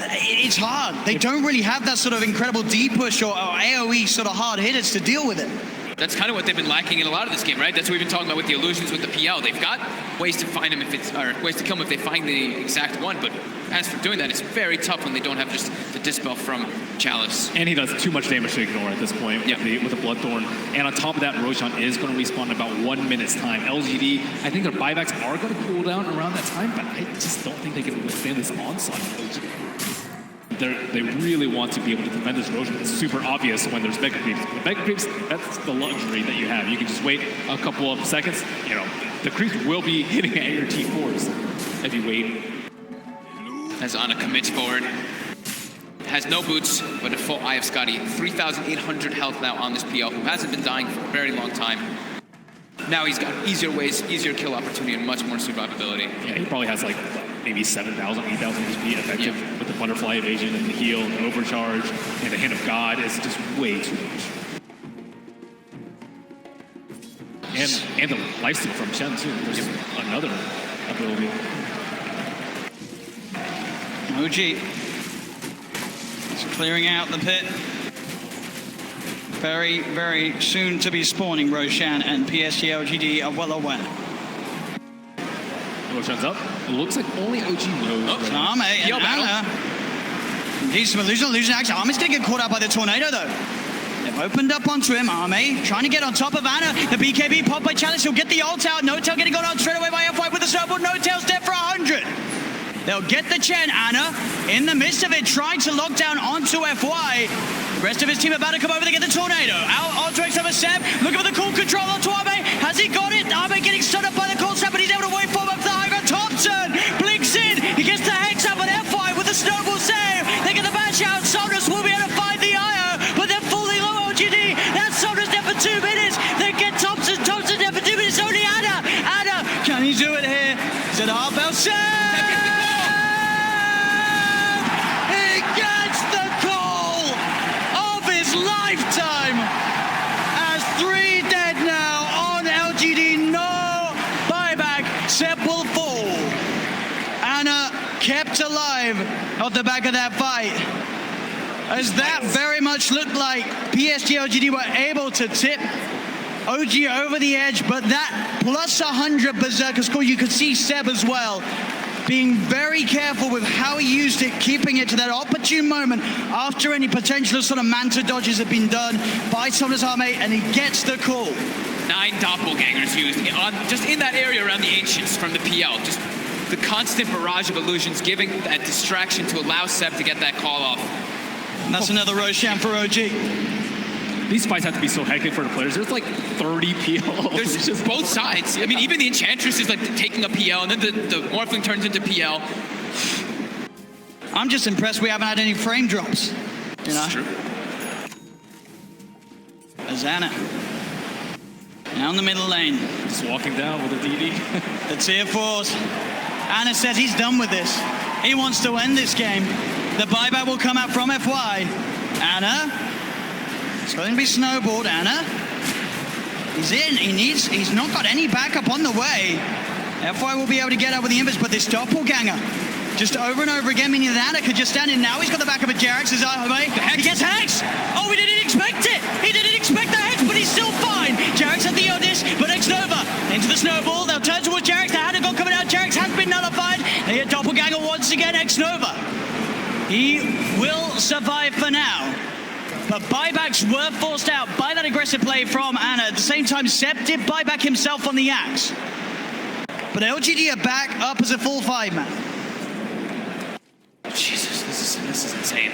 It's hard. They don't really have that sort of incredible D-push or AoE sort of hard hitters to deal with it. That's kind of what they've been lacking in a lot of this game, right? That's what we've been talking about with the illusions with the PL. They've got ways to find them or ways to kill them if they find the exact one, but as for doing that, it's very tough when they don't have just the Dispel from Chalice. And he does too much damage to ignore at this point with the Bloodthorn. And on top of that, Roshan is going to respawn in about 1 minute's time. LGD, I think their buybacks are going to cool down around that time, but I just don't think they can withstand this onslaught of LGD. They really want to be able to defend this Roshan. It's super obvious when there's Mega Creeps. With Mega Creeps, that's the luxury that you have. You can just wait a couple of seconds. You know, the creeps will be hitting at your T4s if you wait. As Ana commits forward. Has no boots, but a full Eye of Scotty. 3,800 health now on this PL, who hasn't been dying for a very long time. Now he's got easier ways, easier kill opportunity, and much more survivability. Yeah, he probably has like maybe 7,000, 8,000 HP effective with the Butterfly Evasion and the heal and the Overcharge and the Hand of God. Is just way too much. And the Lifesteal from Shen too. There's another ability. OG is clearing out the pit. Very, very soon to be spawning. Roshan and PSG.LGD are well aware. Roshan's up. It looks like only OG knows. Arme and Ana. Indeed, some illusion action. Arme's going to get caught out by the Tornado, though. They've opened up onto him. Arme trying to get on top of Ana. The BKB popped by Chalice. He'll get the ult out. No Tail getting got out straight away by FY with the snowball. No Tail's dead for 100. They'll get the Chen. Ana, in the midst of it, trying to lock down onto FY. The rest of his team about to come over to get the Tornado. Out onto OG.Ceb. Looking for the cool control onto Arme. Has he got it? Arme getting stood up by the Cold-Snap, but he's able to wait for him up to the high ground. Thompson blinks in. He gets the Hex up at FY with the snowball save. They get the bash out. Solus will be able to find the IO, but they're fully low OGD. That's Solus dead for 2 minutes. They get Thompson. Thompson dead for 2 minutes. Only Ana. Ana, can he do it here? Is it a half-bell save? Lifetime as 3 dead now. 5 off the back of that fight. As that very much looked like PSG.LGD were able to tip OG over the edge, but that plus 100 Berserker score, you could see Ceb as well being very careful with how he used it, keeping it to that opportune moment after any potential sort of Manta dodges have been done by TI8, and he gets the call. 9 doppelgangers used just in that area around the Ancients from the PL. Just the constant barrage of illusions giving that distraction to allow Ceb to get that call off. And that's another Roshan for OG. These fights have to be so hectic for the players. There's like 30 PLs. There's just both sides. I mean, even the Enchantress is like taking a PL, and then the Morphling turns into PL. I'm just impressed we haven't had any frame drops. You know? It's true. Azana. Down the middle lane. Just walking down with a DD. The tier 4s. Ana says he's done with this. He wants to end this game. The buyback will come out from FY. Ana. It's going to be snowballed. Ana. He's in. He's not got any backup on the way. FY will be able to get out with the invis, but this doppelganger just over and over again, meaning that Ana could just stand in. Now he's got the backup of Jerax. He gets Hex. Oh, he didn't expect it. He didn't expect the Hex, but he's still fine. Jerax had the Odis, but X-Nova into the snowball. They'll turn towards Jerax. The Hanagon coming out. Jerax has been nullified. They hit doppelganger once again. X-Nova. He will survive for now. But buybacks were forced out by that aggressive play from Ana. At the same time, Ceb did buy back himself on the axe. But LGD are back up as a full 5-man. Jesus, this is insane.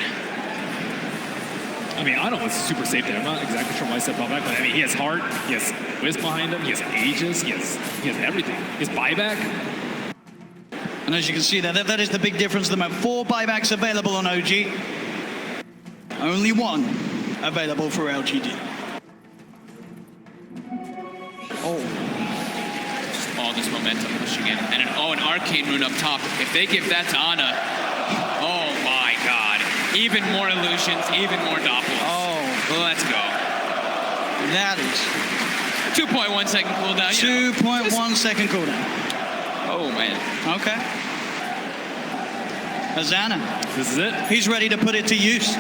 I mean, I don't know, it's super safe there. I'm not exactly sure why Ceb bought back, but I mean, he has Heart, he has Wisp behind him, he has Aegis, he has everything. His buyback. And as you can see there, that is the big difference. There are 4 buybacks available on OG. Only 1 available for LGD. Oh. Just all this momentum pushing in. And an Arcane Rune up top. If they give that to Ana, oh my god. Even more illusions, even more doppels. Oh. Let's go. That is 2.1 second cooldown. 2.1 second cooldown. Oh man. Okay. Azana. This is it. He's ready to put it to use.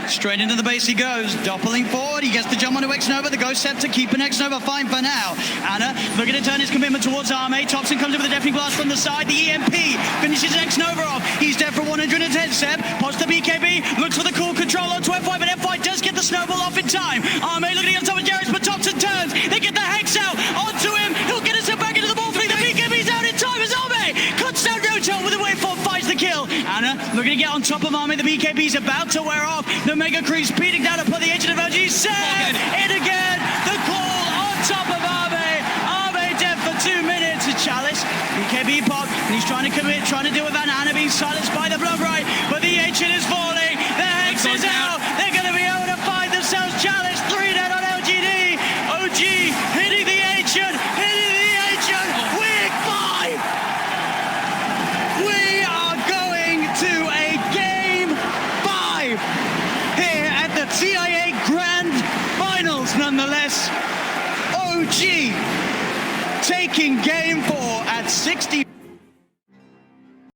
Straight into the base he goes, doppling forward. He gets the jump onto X-Nova. The Ghost Scepter keeping X-Nova fine for now. Ana looking to turn his commitment towards Arme. Thompson comes in with a Deafening Blast from the side. The EMP finishes X-Nova off. He's dead for 110. Ceb pops the BKB, looks for the cool control onto FY, but FY does get the snowball off in time. Arme looking on top of Jerax, but Thompson turns. They get the Hex out onto him. He'll get himself back into the ball. The BKB's out in time as Arme cuts down Roto with a waveform, finds the kill. Ana looking to get on top of Arme. The BKB's about to wear off. The Mega Creep speeding down upon the Ancient of OG. Ceb in again. The call on top of Arme. Arme dead for 2 minutes. A Chalice. BKB pop. And he's trying to commit, trying to deal with Ana being silenced by the Blood Right. But the Ancient is falling. The Hex is out. They're going to be able to find themselves Chalice. 3 dead on LGD. OG hitting the Ancient. Hitting the Ancient. Week 5. We are going to a Game 5 here at the TI8 Grand Finals, nonetheless. OG taking Game 4 at 60.